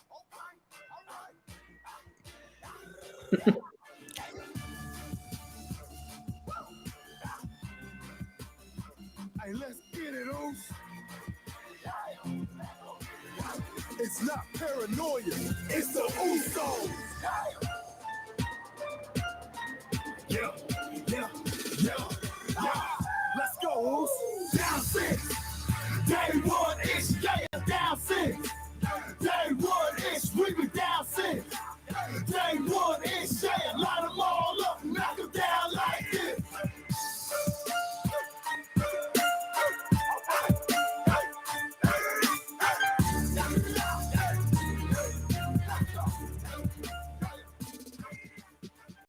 Hey, let's get it, Oos. It's not paranoia, it's the Usos. Yeah. Let's go, Oos. Down 6. Day 1 ish, yeah, down 6. Day 1 ish, we be down 6. Day 1.